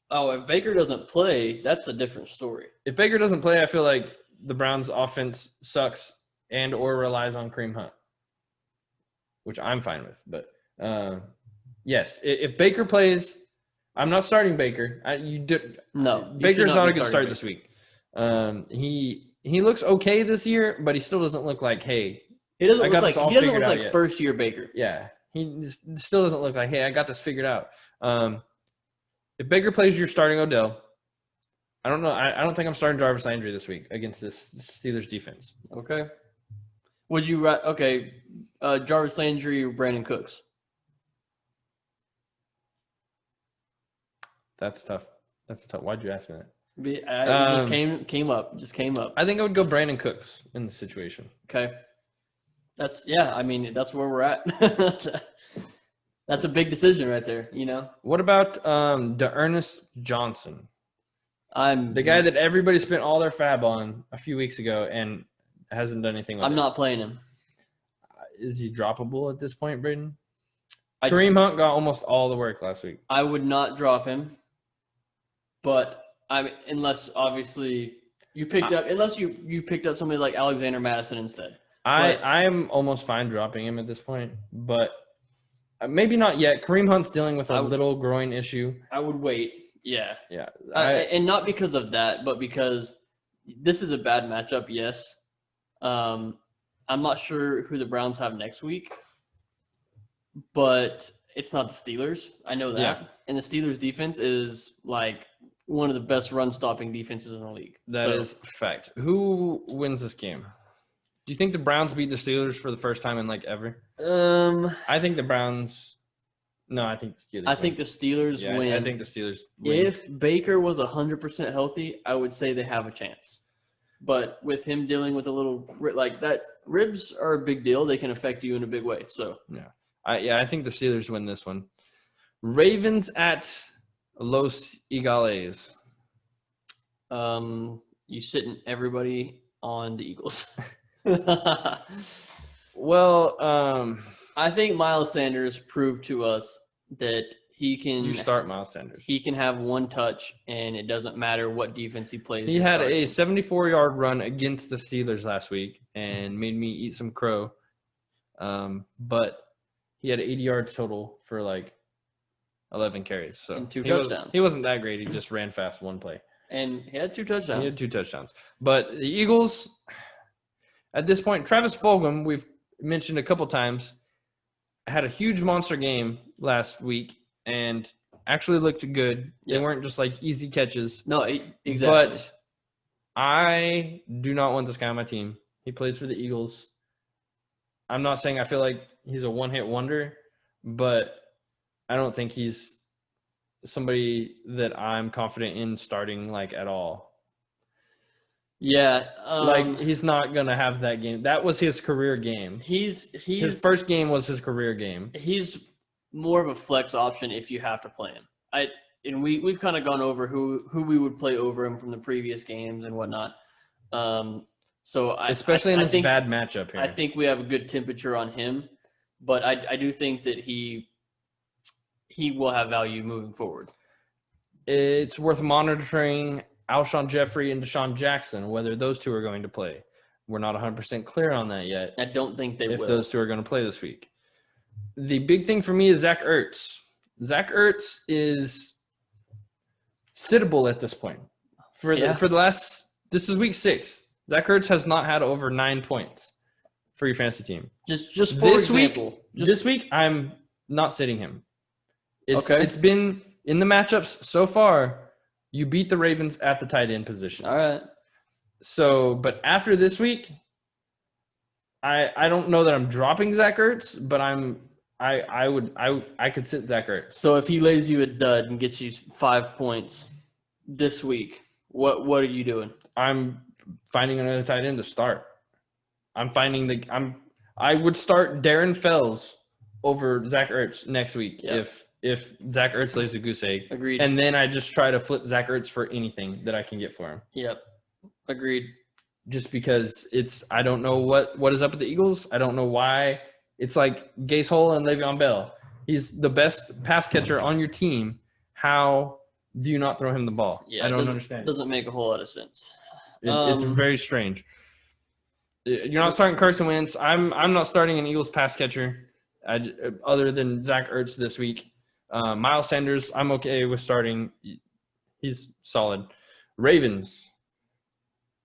Oh, if Baker doesn't play, that's a different story.
If Baker doesn't play, I feel like the Browns' offense sucks and or relies on Kareem Hunt, which I'm fine with. But yes, if Baker plays, I'm not starting Baker.
No,
Baker's not a good start this week. He looks okay this year, but he still doesn't look like, hey,
He doesn't
I
look
got
like
this all
he doesn't
figured
look
out
like
yet.
first year Baker.
Yeah, he still doesn't look like, hey, I got this figured out. If Baker plays, you're starting Odell. I don't know. I don't think I'm starting Jarvis Landry this week against this Steelers defense.
Okay. Would you Jarvis Landry or Brandon Cooks?
That's tough. Why'd you ask me that?
It just came up. Just came up.
I think I would go Brandon Cooks in this situation.
Okay. That's where we're at. That's a big decision right there, you know.
What about D'Ernest Johnson?
I'm
The guy that everybody spent all their fab on a few weeks ago and hasn't done anything with
I'm
it.
not playing him.
Is he droppable at this point, Brayden? Kareem Hunt got almost all the work last week.
I would not drop him. But unless obviously you picked up somebody like Alexander Madison instead.
I am almost fine dropping him at this point, but maybe not yet. Kareem Hunt's dealing with a little groin issue.
I would wait. Yeah.
Yeah.
And not because of that, but because this is a bad matchup, yes. I'm not sure who the Browns have next week, but it's not the Steelers. I know that.
Yeah.
And the Steelers defense is like one of the best run-stopping defenses in the league.
That is fact. Who wins this game? Do you think the Browns beat the Steelers for the first time in like ever? I think the Browns. No, I think the Steelers.
I think the Steelers win.
I think the Steelers win.
If Baker was 100% healthy, I would say they have a chance. But with him dealing with a little like that, ribs are a big deal. They can affect you in a big way. So
I think the Steelers win this one. Ravens at Los Eagles.
You sitting everybody on the Eagles.
Well,
I think Miles Sanders proved to us that he can.
You start Miles Sanders.
He can have one touch, and it doesn't matter what defense he plays.
He had a 74-yard run against the Steelers last week and made me eat some crow. But he had 80 yards total for like 11 carries. So
and 2 touchdowns.
He wasn't that great. He just ran fast one play.
And he had 2 touchdowns.
But the Eagles, at this point, Travis Fulgham, we've mentioned a couple times, had a huge monster game last week and actually looked good. They weren't just like easy catches.
No, exactly.
But I do not want this guy on my team. He plays for the Eagles. I'm not saying I feel like he's a one-hit wonder, but I don't think he's somebody that I'm confident in starting like at all.
Yeah,
like he's not gonna have that game. That was his career game.
His
first game was his career game.
He's more of a flex option if you have to play him. We've kind of gone over who we would play over him from the previous games and whatnot.
Especially in this bad matchup here.
I think we have a good temperature on him, but I do think that he will have value moving forward.
It's worth monitoring Alshon Jeffrey and Deshaun Jackson, whether those two are going to play. We're not 100% clear on that yet.
I don't think they will.
If those two are going to play this week. The big thing for me is Zach Ertz. Zach Ertz is sittable at this point. For the last – this is week 6. Zach Ertz has not had over 9 points for your fantasy team.
Just for example.
This week, I'm not sitting him. It's been – in the matchups so far – you beat the Ravens at the tight end position.
All right.
So, but after this week, I don't know that I'm dropping Zach Ertz, but I could sit Zach Ertz.
So if he lays you a dud and gets you 5 points this week, what are you doing?
I'm finding another tight end to start. I would start Darren Fells over Zach Ertz next week if Zach Ertz lays a goose egg.
Agreed.
And then I just try to flip Zach Ertz for anything that I can get for him.
Yep. Agreed.
Just because I don't know what is up with the Eagles. I don't know why It's like Gase Hole and Le'Veon Bell. He's the best pass catcher on your team. How do you not throw him the ball?
Yeah,
I don't understand.
Doesn't make a whole lot of sense.
It's very strange. You're not starting Carson Wentz. I'm not starting an Eagles pass catcher other than Zach Ertz this week. Miles Sanders, I'm okay with starting. He's solid. Ravens,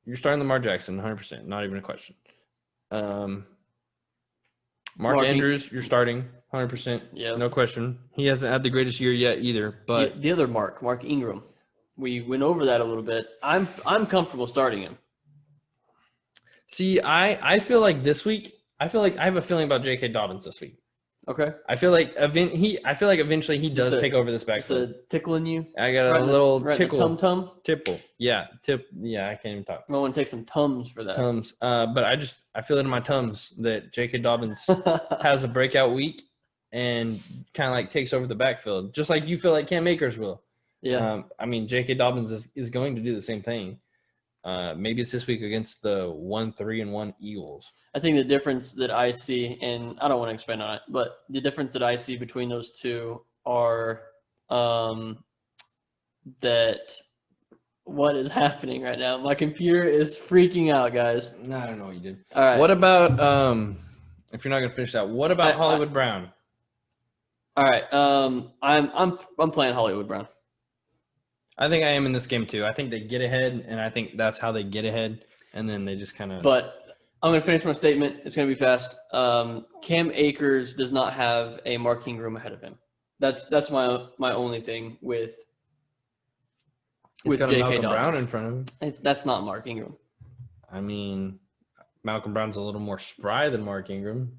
you're starting Lamar Jackson, 100%, not even a question. Mark Andrews, you're starting 100%, no question. He hasn't had the greatest year yet either. But
the other Mark Ingram, we went over that a little bit. I'm comfortable starting him.
See, I feel like this week, I have a feeling about J.K. Dobbins this week.
Okay.
I feel like eventually he does take over this backfield.
Just tickling you.
I got a little tickle.
Tum-tum?
Tipple. Yeah. Yeah, I can't even talk.
I want to take some Tums for that.
Tums. But I feel it in my Tums that J.K. Dobbins has a breakout week and kind of like takes over the backfield, just like you feel like Cam Akers will.
Yeah.
I mean, J.K. Dobbins is going to do the same thing. Maybe it's this week against the 1-3-1 Eagles.
I think the difference that I see, and I don't want to expand on it, but the difference that I see between those two are that what is happening right now. My computer is freaking out, guys.
No, I don't know what you did.
All right.
What about if you're not gonna finish that? What about Hollywood Brown?
All right. I'm playing Hollywood Brown.
I think I am in this game too. I think they get ahead, and I think that's how they get ahead, and then they just kind of.
But I'm going to finish my statement. It's going to be fast. Cam Akers does not have a Mark Ingram ahead of him. That's my only thing with
J.K. Malcolm
Dobbins.
Brown in front of him.
That's not Mark Ingram.
I mean, Malcolm Brown's a little more spry than Mark Ingram.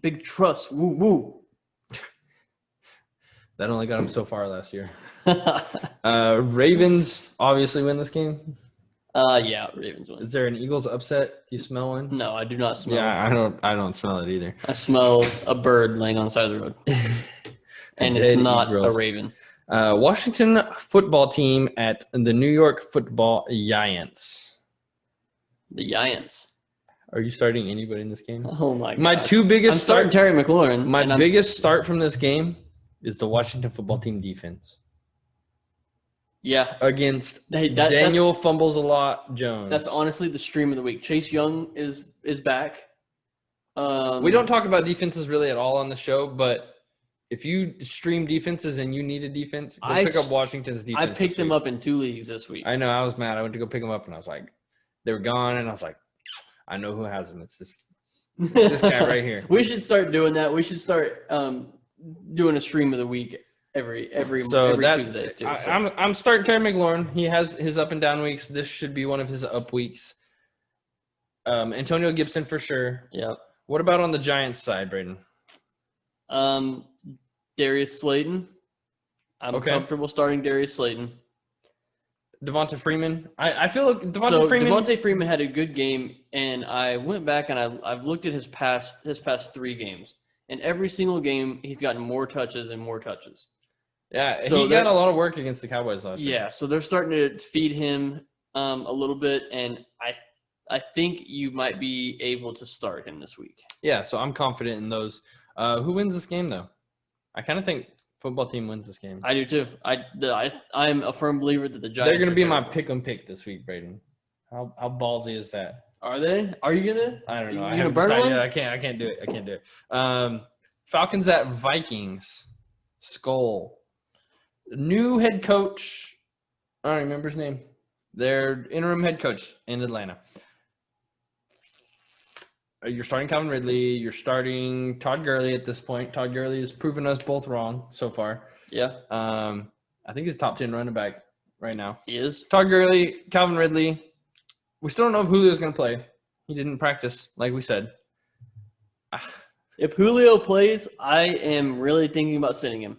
Big trust. Woo woo.
That only got him so far last year. Ravens obviously win this game.
Yeah, Ravens win.
Is there an Eagles upset? Do you smell one?
No, I do not smell.
Yeah, I don't smell it either.
I smell a bird laying on the side of the road, and it's not a raven.
Washington football team at the New York Football Giants.
The Giants.
Are you starting anybody in this game?
Oh my god!
My two biggest
I'm starting Terry McLaurin.
My biggest start from this game is the Washington football team defense.
Yeah.
Against Daniel fumbles a lot Jones.
That's honestly the stream of the week. Chase Young is back.
We don't talk about defenses really at all on the show, but if you stream defenses and you need a defense, go pick up Washington's defense.
I picked them up in 2 leagues this week.
I know. I was mad. I went to go pick them up, and I was like, they were gone, and I was like, I know who has them. It's this guy right here.
We should start doing that. We should start doing a stream of the week every Tuesday too.
I'm starting Terry McLaurin. He has his up and down weeks. This should be one of his up weeks. Antonio Gibson for sure.
Yep.
What about on the Giants side, Brayden?
Darius Slayton. I'm comfortable starting Darius Slayton.
Devonta Freeman. I feel like Devonta
Freeman had a good game, and I went back and I've looked at his past 3 games. And every single game, he's gotten more touches and more touches.
Yeah, so he got a lot of work against the Cowboys last year.
Yeah, so they're starting to feed him a little bit, and I think you might be able to start him this week.
Yeah, so I'm confident in those. Who wins this game, though? I kind of think football team wins this game.
I do, too. I'm a firm believer that the Giants
They're going to be my pick-em pick this week, Brayden. How ballsy is that?
Are they? Are you gonna?
I don't know.
I haven't decided yet.
I can't do it. Falcons at Vikings. Skull. New head coach. I don't remember his name. Their interim head coach in Atlanta. You're starting Calvin Ridley. You're starting Todd Gurley at this point. Todd Gurley has proven us both wrong so far.
Yeah.
I think he's top 10 running back right now.
He is.
Todd Gurley, Calvin Ridley. We still don't know if Julio's going to play. He didn't practice, like we said.
If Julio plays, I am really thinking about sitting him.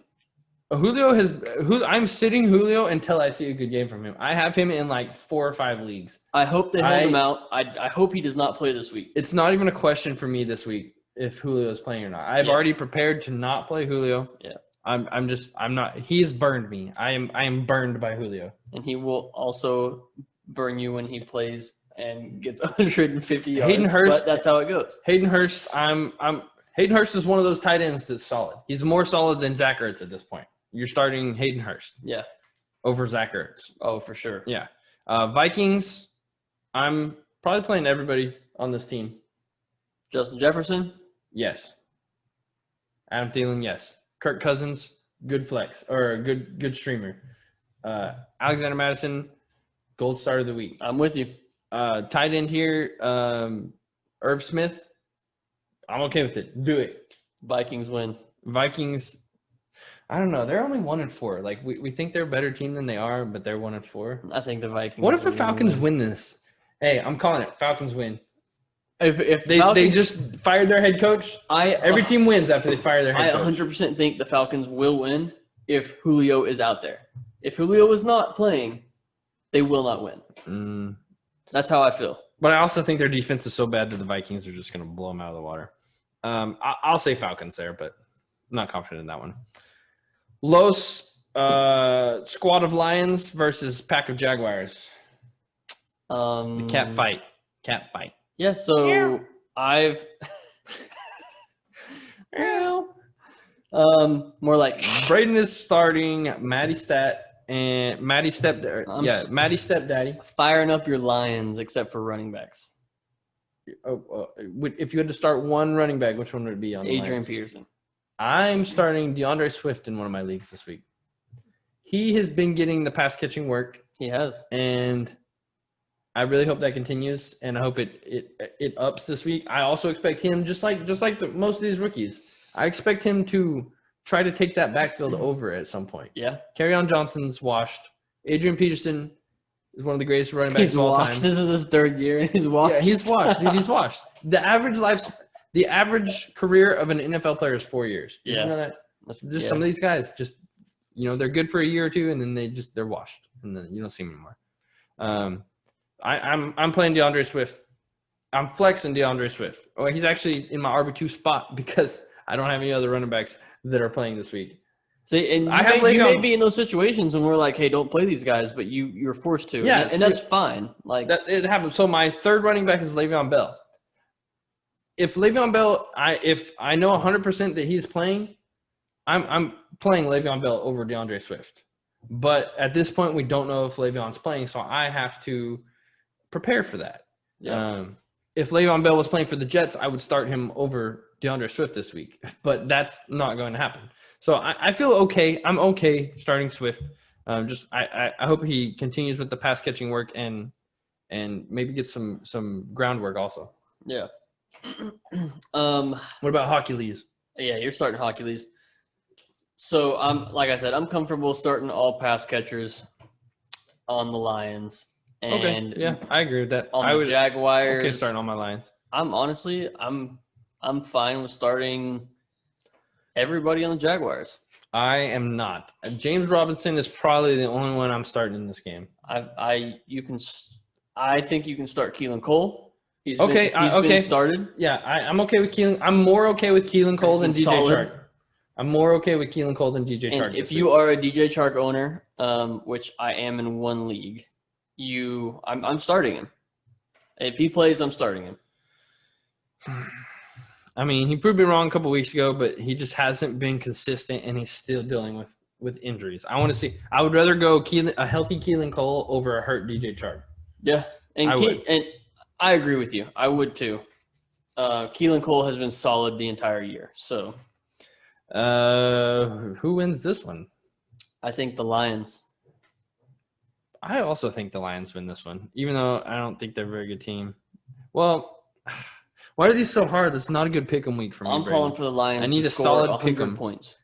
I'm sitting Julio until I see a good game from him. I have him in like 4 or 5 leagues.
I hope they hold him out. I hope he does not play this week.
It's not even a question for me this week if Julio is playing or not. I've already prepared to not play Julio.
Yeah.
I'm not. He has burned me. I am burned by Julio.
And he will also burn you when he plays and gets 150 yards.
Hayden Hurst-
but that's how it goes.
Hayden Hurst, Hayden Hurst is one of those tight ends that's solid. He's more solid than Zach Ertz at this point. You're starting Hayden Hurst
Yeah.
over Zach Ertz.
Oh, for sure.
Yeah. Vikings, I'm probably playing everybody on this team.
Justin Jefferson.
Yes. Adam Thielen, yes. Kirk Cousins, good flex or good streamer. Alexander Madison, gold star of the week.
I'm with you.
Tight end here, Irv Smith. I'm okay with it. Do it.
Vikings win.
Vikings, I don't know. They're only 1-4. Like we think they're a better team than they are, but they're 1-4.
I think the Vikings.
What if the
are
Falcons
gonna
win this? Hey, I'm calling it. Falcons win.
If
They
Falcons,
just fired their head coach. Every team wins after they fire their
I
head coach.
100% think the Falcons will win if Julio is out there. If Julio is not playing, they will not win. That's how I feel.
But I also think their defense is so bad that the Vikings are just going to blow them out of the water. I'll say Falcons there, but I'm not confident in that one. Los squad of Lions versus pack of Jaguars. The cat fight. Cat fight.
Yeah, so I've more like
Brayden is starting Maddie Stat and Maddie Maddie Stepdaddy.
firing up your Lions except for running backs.
If you had to start one running back, which one would it be on the
Adrian
Lions?
Peterson.
I'm starting DeAndre Swift in one of my leagues this week. He has been getting the pass catching work,
He has.
and I really hope that continues, and I hope it ups this week. I also expect him, just like most of these rookies, I expect him to try to take that backfield over at some point.
Yeah.
Kerryon Johnson's washed. Adrian Peterson is one of the greatest running backs
He's
of all
washed.
time.
This is his third year and he's washed.
Yeah, he's washed, dude. He's washed. The average career of an NFL player is 4 years. Did you know that? Just some of these guys, just they're good for a year or two, and then they're washed, and then you don't see them anymore. I'm playing DeAndre Swift. I'm flexing DeAndre Swift. Oh, he's actually in my RB2 spot because I don't have any other running backs that are playing this week.
See, and you may be in those situations when we're like, hey, don't play these guys, but you're forced to.
Yeah,
and that's fine. Like
that it happens. So my third running back is Le'Veon Bell. If Le'Veon Bell, if I know 100% that he's playing, I'm playing Le'Veon Bell over DeAndre Swift. But at this point, we don't know if Le'Veon's playing, so I have to prepare for that.
Yeah.
If Le'Veon Bell was playing for the Jets, I would start him over DeAndre Swift this week. But that's not going to happen. So I feel okay. I'm okay starting Swift. I hope he continues with the pass catching work and maybe get some groundwork also.
Yeah.
What about hockey leagues?
Yeah, you're starting hockey leagues. So like I said, I'm comfortable starting all pass catchers on the Lions. And
Okay. Yeah, I agree with that.
on the Jaguars.
Okay, starting on my Lions.
I'm fine with starting everybody on the Jaguars.
I am not. James Robinson is probably the only one I'm starting in this game.
I think you can start Keelan Cole. He's
Okay,
been started.
Yeah, I'm okay with Keelan. I'm more okay with Keelan Cole than DJ
solid.
Chark. I'm more okay with Keelan Cole than DJ Chark.
And if you are a DJ Chark owner, which I am in one league, I'm starting him. If he plays, I'm starting him.
I mean, he proved me wrong a couple weeks ago, but he just hasn't been consistent, and he's still dealing with injuries. I want to see. I would rather go a healthy Keelan Cole over a hurt DJ Chark.
Yeah, and I agree with you. I would too. Keelan Cole has been solid the entire year. So,
who wins this one?
I think the Lions.
I also think the Lions win this one, even though I don't think they're a very good team. Well, why are these so hard? This is not a good pick 'em week for me.
I'm calling for the Lions.
I need
to
a
score
solid
100
pick 'em.
points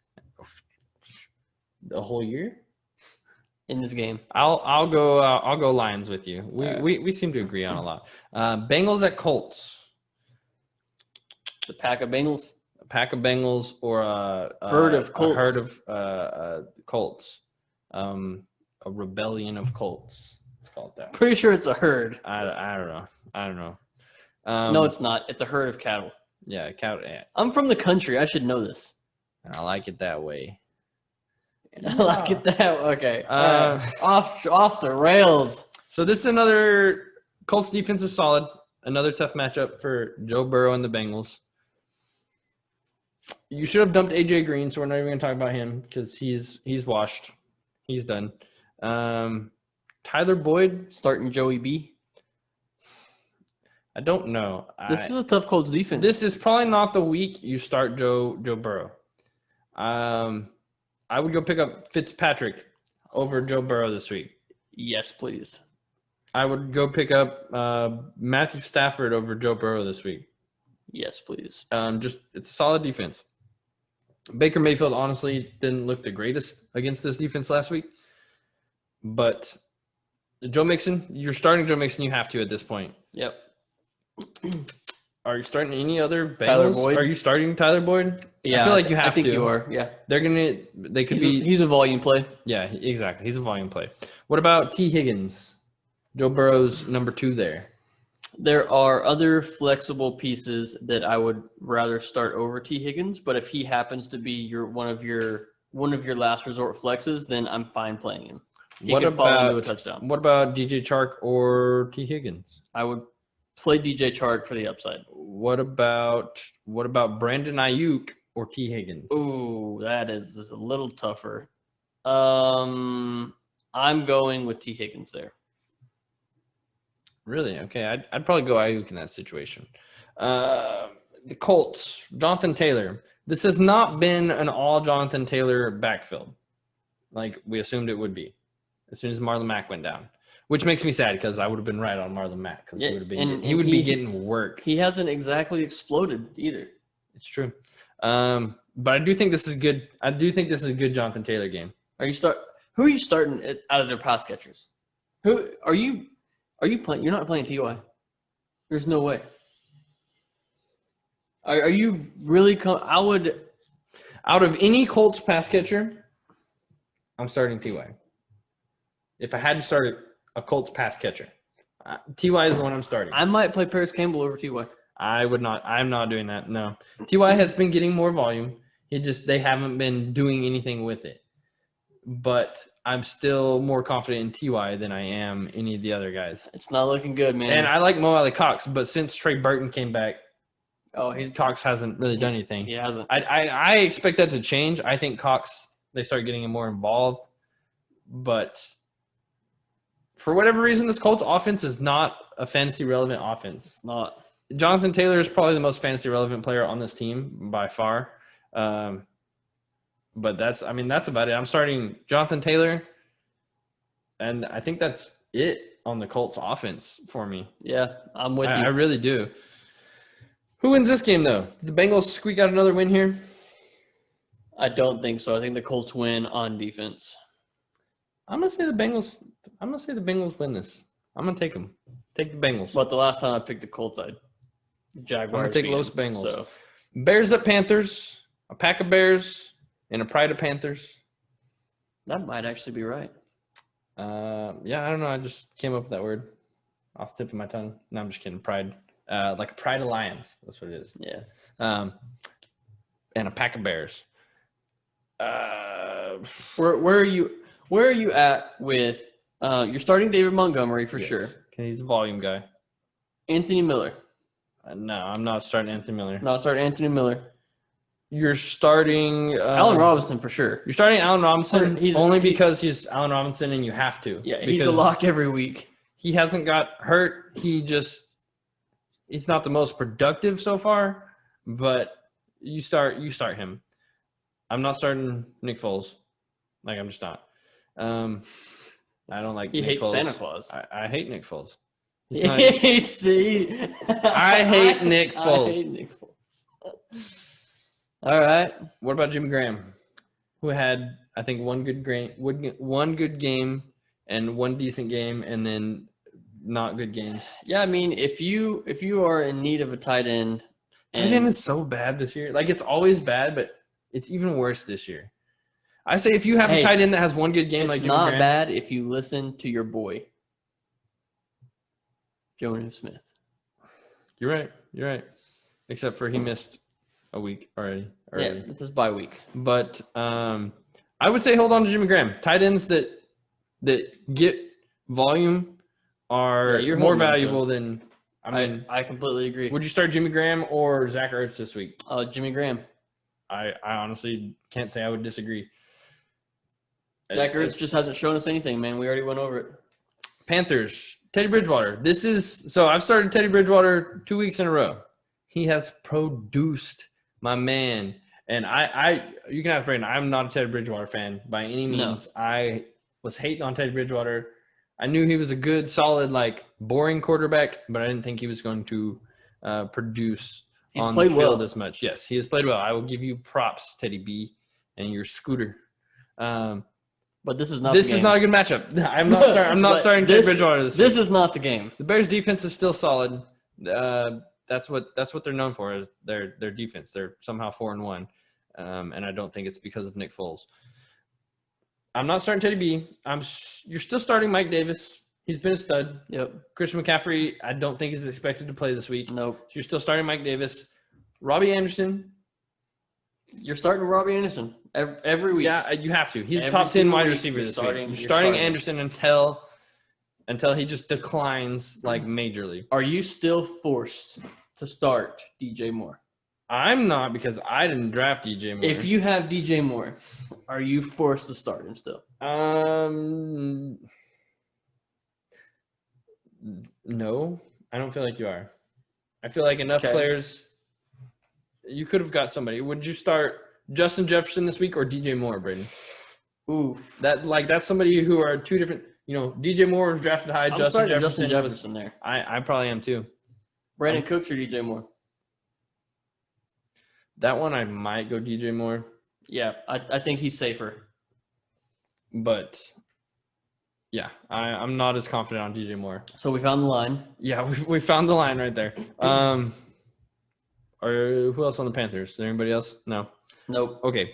The whole year
in this game.
I'll go Lions with you. We seem to agree on a lot. Bengals at Colts.
The pack of Bengals.
A pack of Bengals or a
herd of Colts.
A herd of Colts. A rebellion of Colts. Let's call it that.
Pretty sure it's a herd.
I don't know.
No, it's not. It's a herd of cattle.
Yeah, cattle. Yeah.
I'm from the country. I should know this.
And I like it that way.
I like it that. Okay. Off the rails.
So this is another Colts defense is solid. Another tough matchup for Joe Burrow and the Bengals. You should have dumped AJ Green, so we're not even going to talk about him because he's washed. He's done. Tyler Boyd.
Starting Joey B.
I don't know.
This is a tough Colts defense.
This is probably not the week you start Joe Burrow. I would go pick up Fitzpatrick over Joe Burrow this week.
Yes, please.
I would go pick up Matthew Stafford over Joe Burrow this week.
Yes, please.
It's a solid defense. Baker Mayfield honestly didn't look the greatest against this defense last week. But Joe Mixon, you're starting Joe Mixon, you have to at this point.
Yep.
Are you starting any other Bengals?
Tyler Boyd?
Are you starting Tyler Boyd?
Yeah,
I feel like you have to.
I think you are. Yeah.
They could be.
He's a volume play.
Yeah, exactly. He's a volume play. What about T. Higgins? Joe Burrow's number 2 there.
There are other flexible pieces that I would rather start over T. Higgins, but if he happens to be one of your last resort flexes, then I'm fine playing him. He
What
can fall
about
into a touchdown?
What about DJ Chark or T. Higgins?
I would play DJ Chark for the upside.
What about Brandon Ayuk or T. Higgins?
Ooh, that is a little tougher. I'm going with T. Higgins there.
Really? Okay, I'd probably go Ayuk in that situation. The Colts, Jonathan Taylor. This has not been an all Jonathan Taylor backfield like we assumed it would be as soon as Marlon Mack went down, which makes me sad because I would have been right on Marlon Mack because he would be getting work.
He hasn't exactly exploded either.
It's true. But I do think this is good. I do think this is a good Jonathan Taylor game.
Who are you starting out of their pass catchers? Who are you playing? You're not playing Ty. There's no way. Are you really? I would.
Out of any Colts pass catcher, I'm starting Ty. If I had to start a Colts pass catcher, Ty is the one I'm starting.
I might play Paris Campbell over Ty.
I would not. I'm not doing that. No. Ty has been getting more volume. They haven't been doing anything with it. But I'm still more confident in Ty than I am any of the other guys.
It's not looking good, man.
And I like Mo Alley Cox, but since Trey Burton came back,
he's
Cox hasn't really done anything.
He hasn't.
I expect that to change. I think Cox, they start getting him more involved. But for whatever reason, this Colts offense is not a fantasy relevant offense.
It's not.
Jonathan Taylor is probably the most fantasy relevant player on this team by far. But that's about it. I'm starting Jonathan Taylor, and I think that's it on the Colts offense for me.
Yeah, I'm with you.
I really do. Who wins this game, though? Did the Bengals squeak out another win here?
I don't think so. I think the Colts win on defense.
I'm gonna say the Bengals win this. I'm gonna take them. Take the Bengals.
But the last time I picked the Colts, Jaguars.
I'm gonna take Los Bengals.
So.
Bears at Panthers. A pack of Bears and a pride of Panthers.
That might actually be right.
Yeah, I don't know. I just came up with that word off the tip of my tongue. No, I'm just kidding. Pride. Like a pride of lions. That's what it is.
Yeah.
And a pack of Bears.
Where are you at with you're starting David Montgomery for sure.
Okay, he's a volume guy.
Anthony Miller.
No, I'm not starting Anthony Miller.
No, start Anthony Miller.
You're starting
Allen Robinson for sure.
You're starting Allen Robinson because he's Allen Robinson and you have to.
Yeah, he's a lock every week.
He hasn't got hurt. He's not the most productive so far, but you start him. I'm not starting Nick Foles. I'm just not. I don't like
He
Nick
hates
Foles.
Santa Claus.
I hate Nick Foles.
I hate
Nick Foles.
I hate Nick Foles. All right.
What about Jimmy Graham, who had, I think, one good game and one decent game, and then not good games?
Yeah, I mean, if you are in need of a tight end,
tight end is so bad this year. It's always bad, but it's even worse this year. I say if you have a tight end that has one good game, like Jimmy Graham,
it's not bad if you listen to your boy, Jonah Smith.
You're right. Except for he missed a week already.
Yeah, it's his bye week.
But I would say hold on to Jimmy Graham. Tight ends that get volume are
you're
more
holding on to
valuable than. I mean,
I completely agree.
would you start Jimmy Graham or Zach Ertz this week?
Jimmy Graham.
I honestly can't say I would disagree.
Zach Ertz
It's-
just hasn't shown us anything, man. We already went over it.
Panthers, Teddy Bridgewater. I've started Teddy Bridgewater 2 weeks in a row. He has produced, my man. And you can ask Brayden, I'm not a Teddy Bridgewater fan by any means.
No.
I was hating on Teddy Bridgewater. I knew he was a good, solid, boring quarterback, but I didn't think he was going to produce
He's
on
played
the field
well.
as much. Yes, he has played well. I will give you props, Teddy B, and your scooter.
But this is not.
This
the
is
game.
not a good matchup. I'm not
But
starting Teddy Bridgewater this week.
This is not the game.
The Bears' defense is still solid. That's what they're known for, is their defense. They're somehow 4-1, and I don't think it's because of Nick Foles. I'm not starting Teddy B. You're still starting Mike Davis. He's been a stud.
Yep.
Christian McCaffrey, I don't think is expected to play this week.
Nope.
So you're still starting Mike Davis. Robbie Anderson.
You're starting Robbie Anderson every week.
Yeah, you have to. He's
Every
top 10
single
wide
week
receiver
you're
this
starting-
week.
you're
You're starting
starting.
Anderson until he just declines majorly.
Are you still forced to start DJ Moore?
I'm not, because I didn't draft DJ Moore.
If you have DJ Moore, are you forced to start him still?
No, I don't feel like you are. I feel like enough
Okay.
players. You could have got somebody. Would you start Justin Jefferson this week or DJ Moore, Brayden?
Oof.
That's somebody who are two different. DJ Moore was drafted high.
I'm
Justin
starting
Jefferson,
Justin Jefferson there.
I probably am too.
Brandon Cooks or DJ Moore?
That one I might go DJ Moore,
Yeah, I think he's safer.
but yeah, I'm not as confident on DJ Moore.
So we found the line.
Yeah, we found the line right there. Or who else on the Panthers? Is there anybody else? No.
Nope.
Okay.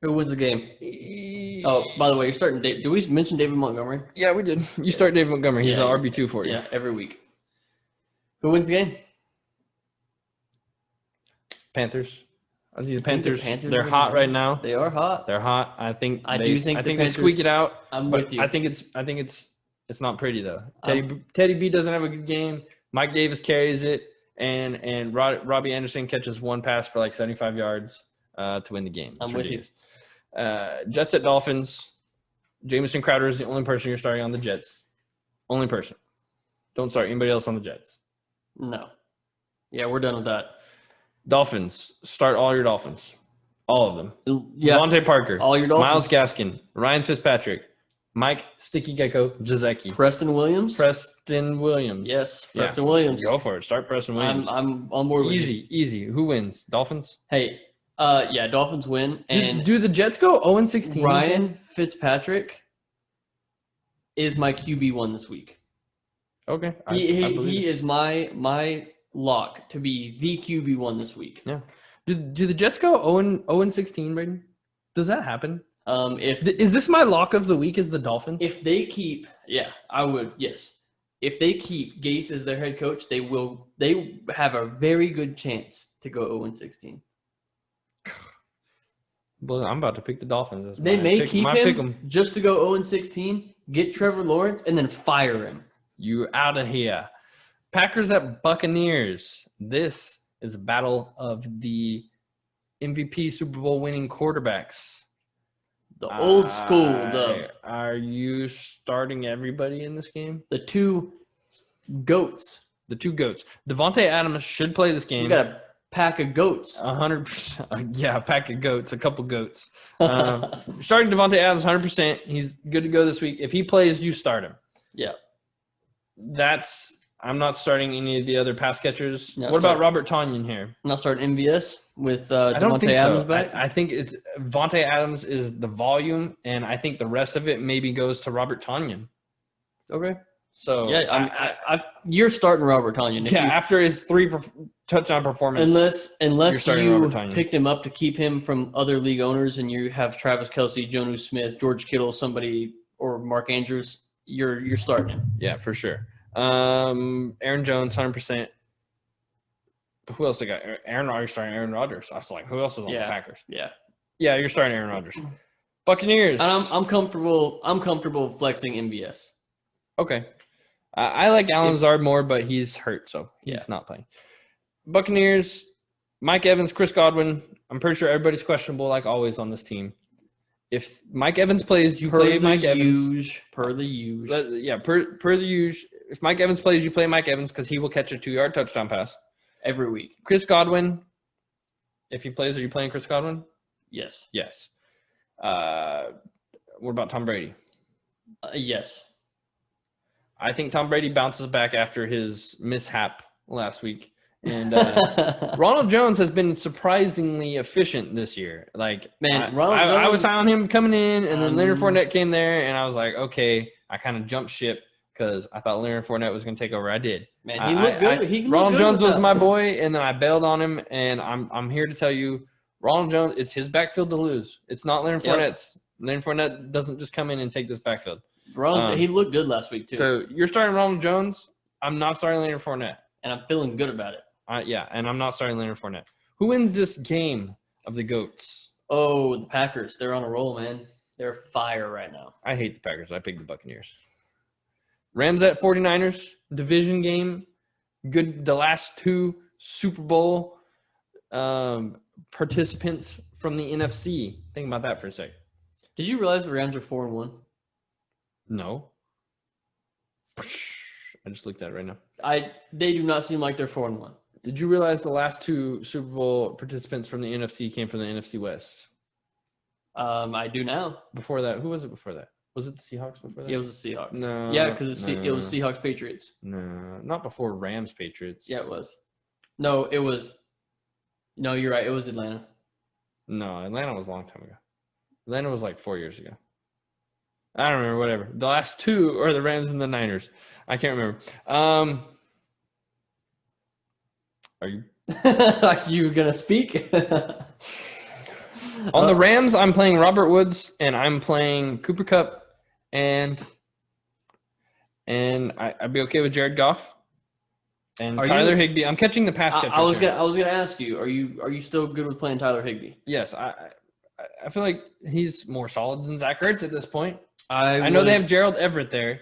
Who wins the game? Oh, by the way, you're starting. Did we mention David Montgomery?
Yeah, we did. You start David Montgomery. He's
Yeah.
an RB2 for you.
Yeah, every week. Who wins the game?
Panthers. I think the
think the
Panthers.
Panthers
They're
win
hot
the
right
game?
now.
They are hot.
They're hot. I think.
I
they,
do think
I
the
think they
Panthers-
squeak it out.
I'm
but
with you.
I think it's not pretty though. Teddy B doesn't have a good game. Mike Davis carries it, and Robbie Anderson catches one pass for 75 yards to win the game.
I'm with you.
Jets at Dolphins. Jamison Crowder is the only person you're starting on the Jets. Only person. Don't start anybody else on the Jets.
No. Yeah, we're done with that.
Dolphins. Start all your Dolphins. All of them.
Yeah,
Devontae Parker.
all your Dolphins.
Myles Gaskin. Ryan Fitzpatrick. Mike Sticky Gecko Jazeki.
Preston Williams.
Preston Williams.
Yes,
Yeah.
Preston Williams.
Go for it. Start Preston Williams.
I'm on board with you.
Easy. Who wins? Dolphins?
Hey, yeah, Dolphins win, and
Do the Jets go 0-16?
Ryan Fitzpatrick is my QB1 this week.
Okay. I
He
believe it.
is my lock to be the QB1 this week.
Yeah. Do the Jets go 0-16, Brayden? Does that happen? Is this my lock of the week? Is the Dolphins?
If they keep, yeah, I would, yes. If they keep Gase as their head coach, they have a very good chance to go 0-16.
Well, I'm about to pick the Dolphins. That's
They
my
may
pick-
keep
my
him
pick 'em.
just to go 0-16, get Trevor Lawrence, and then fire him.
You out of here. Packers at Buccaneers. This is a battle of the MVP Super Bowl winning quarterbacks.
The old school,
Are you starting everybody in this game?
the two goats.
The two goats. Devontae Adams should play this
We
game.
got a pack of goats.
100%. Yeah, a pack of goats, a couple goats. Starting Devontae Adams 100%. He's good to go this week. If he plays, you start him.
Yeah.
I'm not starting any of the other pass catchers.
No,
What about
start-
Robert Tonyan here?
Not starting MVS with
I don't
Devontae
think
Adams
so.
back.
I think it's Vontae Adams is the volume, and I think the rest of it maybe goes to Robert Tonyan.
Okay.
So
Yeah, you're starting Robert Tonyan.
after his 3 touchdown performance, You're
Unless
starting
you
Robert Tonyan.
picked him up to keep him from other league owners, and you have Travis Kelce, Jonnu Smith, George Kittle, somebody, or Mark Andrews, you're starting him.
yeah, for sure. Aaron Jones, 100%. Who else they got? Are you starting Aaron Rodgers? I was like, who else is on the
Yeah.
Packers?
Yeah.
Yeah, you're starting Aaron Rodgers. Buccaneers.
And I'm comfortable flexing MVS.
Okay. I like Alan Lazard more, but he's hurt, so he's not playing. Buccaneers, Mike Evans, Chris Godwin. I'm pretty sure everybody's questionable, like always, on this team. If Mike Evans plays, you play Mike Evans.
Per the usual.
Yeah, per the usual. If Mike Evans plays, you play Mike Evans because he will catch a 2-yard touchdown pass.
Every week.
Chris Godwin, if he plays, are you playing Chris Godwin?
Yes.
Yes. What about Tom Brady?
Yes.
I think Tom Brady bounces back after his mishap last week. And Ronald Jones has been surprisingly efficient this year. Like,
man,
I was high on him coming in, and then Leonard Fournette came there, and I was like, okay, I kind of jumped ship because I thought Leonard Fournette was going to take over. I did.
Man, he looked good.
Ronald Jones was my boy, and then I bailed on him, and I'm here to tell you, Ronald Jones, it's his backfield to lose. It's not Leonard Fournette's. Leonard Fournette doesn't just come in and take this backfield.
He looked good last week, too.
So you're starting Ronald Jones. I'm not starting Leonard Fournette.
And I'm feeling good about it.
And I'm not starting Leonard Fournette. Who wins this game of the GOATs?
Oh, the Packers. They're on a roll, man. They're fire right now.
I hate the Packers. I picked the Buccaneers. Rams at 49ers. Division game. Good. The last 2 Super Bowl participants from the NFC. Think about that for a sec.
Did you realize the Rams are 4-1?
No. I just looked at it right now.
They do not seem like they're 4-1.
Did you realize the last 2 Super Bowl participants from the NFC came from the NFC West?
I do now.
Before that, who was it before that? Was it the Seahawks before that?
Yeah, it was the Seahawks.
No.
Yeah, because it was Seahawks Patriots.
No, not before Rams Patriots.
Yeah, it was. No, it was. No, you're right. It was Atlanta.
No, Atlanta was a long time ago. Atlanta was like 4 years ago. I don't remember, whatever. The last 2 are the Rams and the Niners. I can't remember. Are you?
Are you going to speak?
On the Rams, I'm playing Robert Woods, and I'm playing Cooper Kupp, and I'd be okay with Jared Goff and Tyler Higbee. I'm catching the pass catchers.
I was gonna ask you, are you still good with playing Tyler Higbee?
Yes, I feel like he's more solid than Zach Ertz at this point.
I
know they have Gerald Everett there.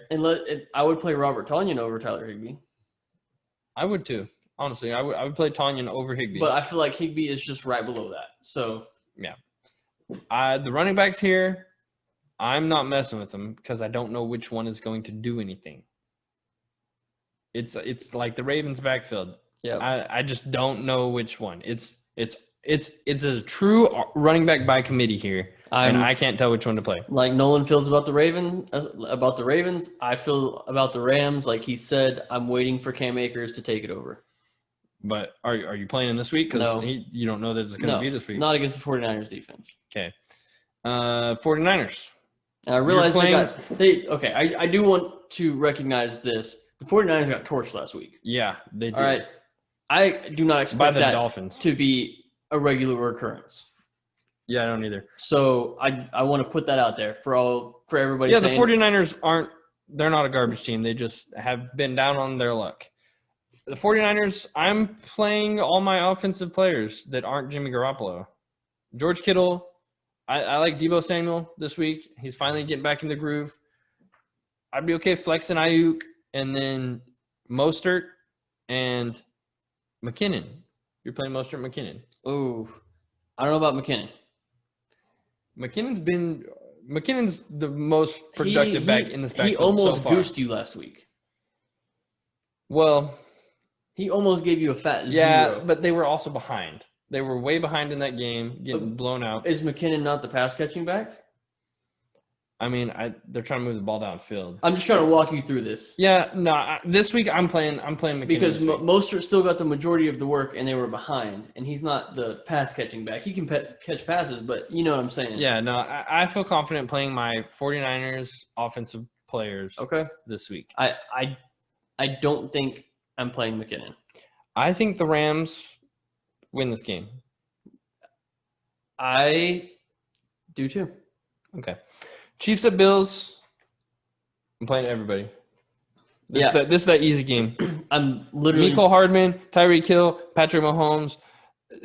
I would play Robert Tonyan over Tyler Higbee.
I would too. Honestly, I would play Tonyan over Higbee.
But I feel like Higbee is just right below that. So
yeah. The running backs here, I'm not messing with them because I don't know which one is going to do anything. It's like the Ravens backfield.
Yeah.
I just don't know which one. It's a true running back by committee here, and I can't tell which one to play.
Like Nolan feels about the Ravens, I feel about the Rams. Like he said, I'm waiting for Cam Akers to take it over.
But are you playing him this week? Because you don't know that it's going to be this week.
Not against the 49ers defense.
Okay. 49ers.
And I realize I do want to recognize this. The 49ers got torched last week.
Yeah, they did.
All right. I do not expect that
Dolphins
to be a regular occurrence.
Yeah, I don't either.
So I want to put that out there for everybody.
Yeah, the 49ers they're not a garbage team. They just have been down on their luck. The 49ers, I'm playing all my offensive players that aren't Jimmy Garoppolo. George Kittle, I like Deebo Samuel this week. He's finally getting back in the groove. I'd be okay flexing Ayuk and then Mostert and McKinnon. You're playing Mostert and McKinnon.
Oh, I don't know about McKinnon.
McKinnon's the most productive back in this backfield.
He almost
so far.
goosed you last week.
Well,
he almost gave you a fat 0.
Yeah, but they were also behind. They were way behind in that game, getting blown out.
Is McKinnon not the pass catching back?
I mean, they're trying to move the ball downfield.
I'm just trying to walk you through this.
Yeah, no. This week I'm playing McKinnon
because Mostert still got the majority of the work, and they were behind. And he's not the pass catching back. He can catch passes, but you know what I'm saying.
Yeah, no. I feel confident playing my 49ers offensive players. This week.
I don't think I'm playing McKinnon.
I think the Rams win this game.
I do too.
Okay. Chiefs at Bills. I'm playing everybody. This is that easy game.
I'm literally
Mecole Hardman, Tyreek Hill, Patrick Mahomes,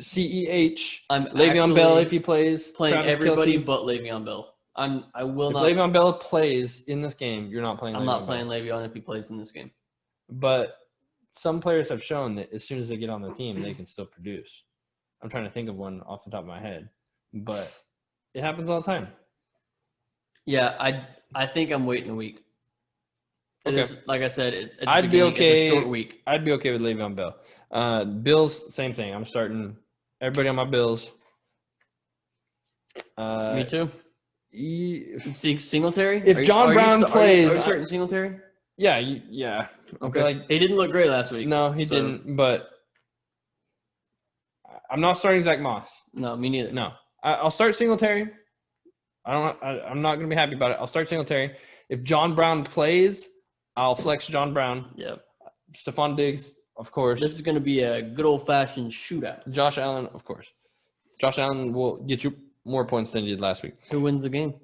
CEH, Le'Veon Bell if he plays.
Playing
Travis
everybody
Kelce.
but Le'Veon Bell. If
Le'Veon Bell plays in this game, you're not playing.
I'm not playing Le'Veon if he plays in this game.
but some players have shown that as soon as they get on the team, they can still produce. I'm trying to think of one off the top of my head, but it happens all the time.
Yeah, I think I'm waiting a week.
Okay.
Like I said, at the
I'd be
beginning,
okay.
It's a short week.
I'd be okay with Le'Veon Bell. Bills, same thing. I'm starting everybody on my Bills.
Me too. See Singletary?
If John Brown plays,
are you starting Singletary?
Yeah, yeah.
Okay. He didn't look great last week.
No, he didn't. But I'm not starting Zach Moss.
No, me neither.
No, I'll start Singletary. I'm not going to be happy about it. I'll start Singletary. If John Brown plays, I'll flex John Brown.
Yep.
Stephon Diggs, of course.
This is going to be a good old-fashioned shootout.
Josh Allen, of course. Josh Allen will get you more points than he did last week.
Who wins the game?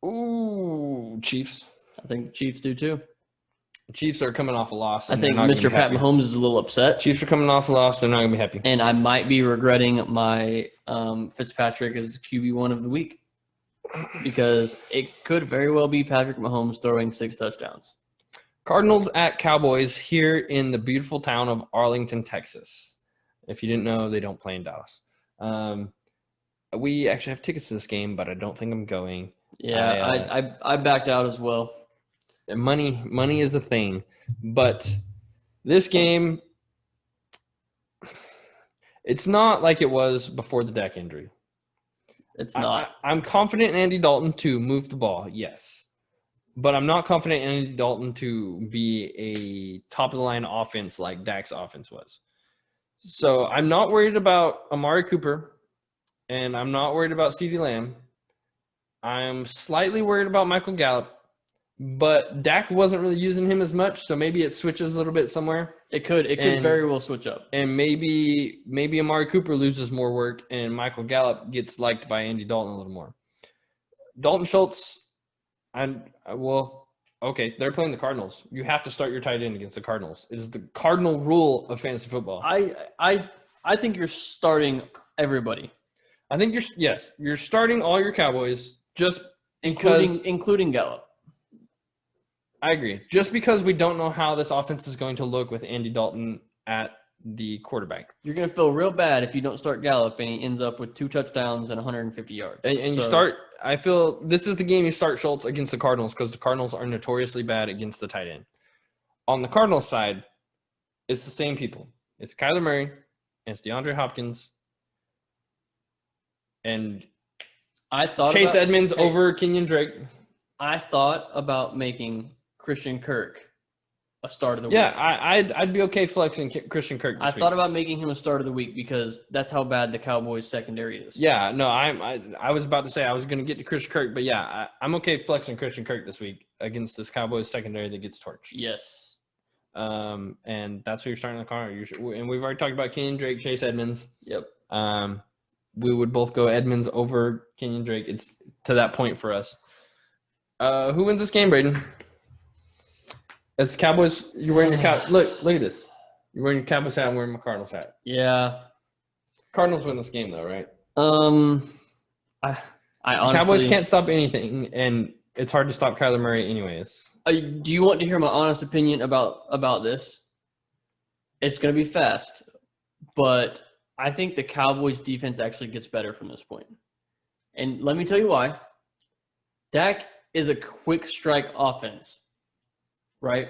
Ooh, Chiefs.
I think the Chiefs do too.
The Chiefs are coming off a loss.
I think Mr. Pat Mahomes is a little upset.
Chiefs are coming off a loss. They're not going to be happy.
And I might be regretting my Fitzpatrick as QB1 of the week because it could very well be Patrick Mahomes throwing 6 touchdowns.
Cardinals at Cowboys here in the beautiful town of Arlington, Texas. If you didn't know, they don't play in Dallas. We actually have tickets to this game, but I don't think I'm going.
Yeah, I backed out as well.
Money is a thing, but this game, it's not like it was before the Dak injury.
It's not.
I'm confident in Andy Dalton to move the ball, yes. But I'm not confident in Andy Dalton to be a top-of-the-line offense like Dak's offense was. So I'm not worried about Amari Cooper, and I'm not worried about CeeDee Lamb. I'm slightly worried about Michael Gallup, but Dak wasn't really using him as much, so maybe it switches a little bit somewhere.
It could very well switch up.
And maybe Amari Cooper loses more work, and Michael Gallup gets liked by Andy Dalton a little more. Dalton Schultz, okay, they're playing the Cardinals. You have to start your tight end against the Cardinals. It is the cardinal rule of fantasy football.
I think you're starting everybody.
I think you're starting all your Cowboys just because
including Gallup.
I agree. Just because we don't know how this offense is going to look with Andy Dalton at the quarterback.
You're going to feel real bad if you don't start Gallup and he ends up with 2 touchdowns and 150 yards.
And you start – I feel this is the game you start Schultz against the Cardinals because the Cardinals are notoriously bad against the tight end. On the Cardinals side, it's the same people. It's Kyler Murray, and it's DeAndre Hopkins, and Chase Edmonds over Kenyon Drake.
I thought about making Christian Kirk a start of the week.
Yeah, I'd be okay flexing Christian Kirk this week.
I thought about making him a start of the week because that's how bad the Cowboys secondary is.
Yeah, no, I was about to say I was going to get to Christian Kirk, but yeah, I'm okay flexing Christian Kirk this week against this Cowboys secondary that gets torched.
Yes.
And that's who you're starting in the car. And we've already talked about Kenyon Drake, Chase Edmonds.
Yep.
We would both go Edmonds over Kenyon Drake. It's to that point for us. Who wins this game, Brayden? As Cowboys, you're wearing your cow. Look at this. You're wearing your Cowboys hat. I'm wearing my Cardinals hat.
Yeah.
Cardinals win this game, though, right?
I honestly.
Cowboys can't stop anything, and it's hard to stop Kyler Murray, anyways.
Do you want to hear my honest opinion about this? It's going to be fast, but I think the Cowboys' defense actually gets better from this point. And let me tell you why. Dak is a quick strike offense, right?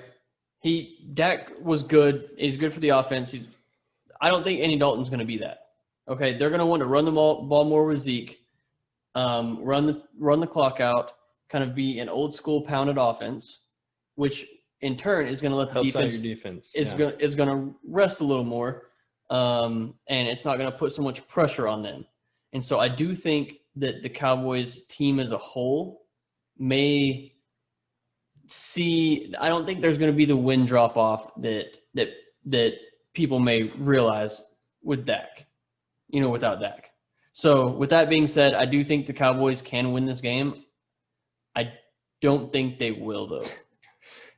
Dak was good. He's good for the offense. I don't think Andy Dalton's going to be that. Okay, they're going to want to run the ball more with Zeke, run the clock out, kind of be an old school pounded offense, which in turn is going to let the defense is going to rest a little more, and it's not going to put so much pressure on them. And so I do think that the Cowboys team as a whole may see. I don't think there's going to be the win drop off that people may realize with Dak, without Dak. So with that being said, I do think the Cowboys can win this game. I don't think they will, though.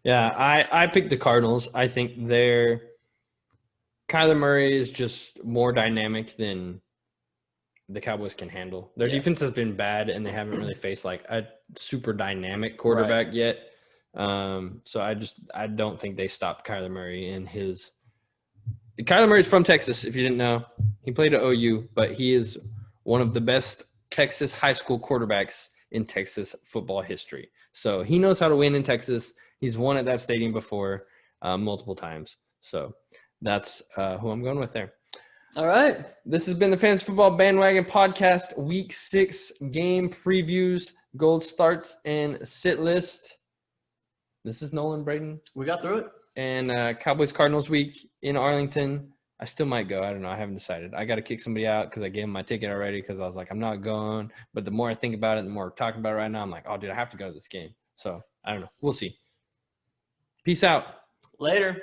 Yeah, I picked the Cardinals. I think Kyler Murray is just more dynamic than the Cowboys can handle. Their defense has been bad, and they haven't really faced like a super dynamic quarterback yet. So I don't think they stopped Kyler Murray in his. Kyler Murray's from Texas, if you didn't know. He played at OU, but he is one of the best Texas high school quarterbacks in Texas football history. So he knows how to win in Texas. He's won at that stadium before multiple times. So that's who I'm going with there.
All right.
This has been the Fantasy Football Bandwagon Podcast, Week 6 game previews, gold starts, and sit list. This is Nolan, Brayden.
We got through it.
And Cowboys Cardinals week in Arlington. I still might go. I don't know. I haven't decided. I got to kick somebody out because I gave them my ticket already because I was like, I'm not going. But the more I think about it, the more we're talking about it right now, I'm like, oh, dude, I have to go to this game. So I don't know. We'll see. Peace out.
Later.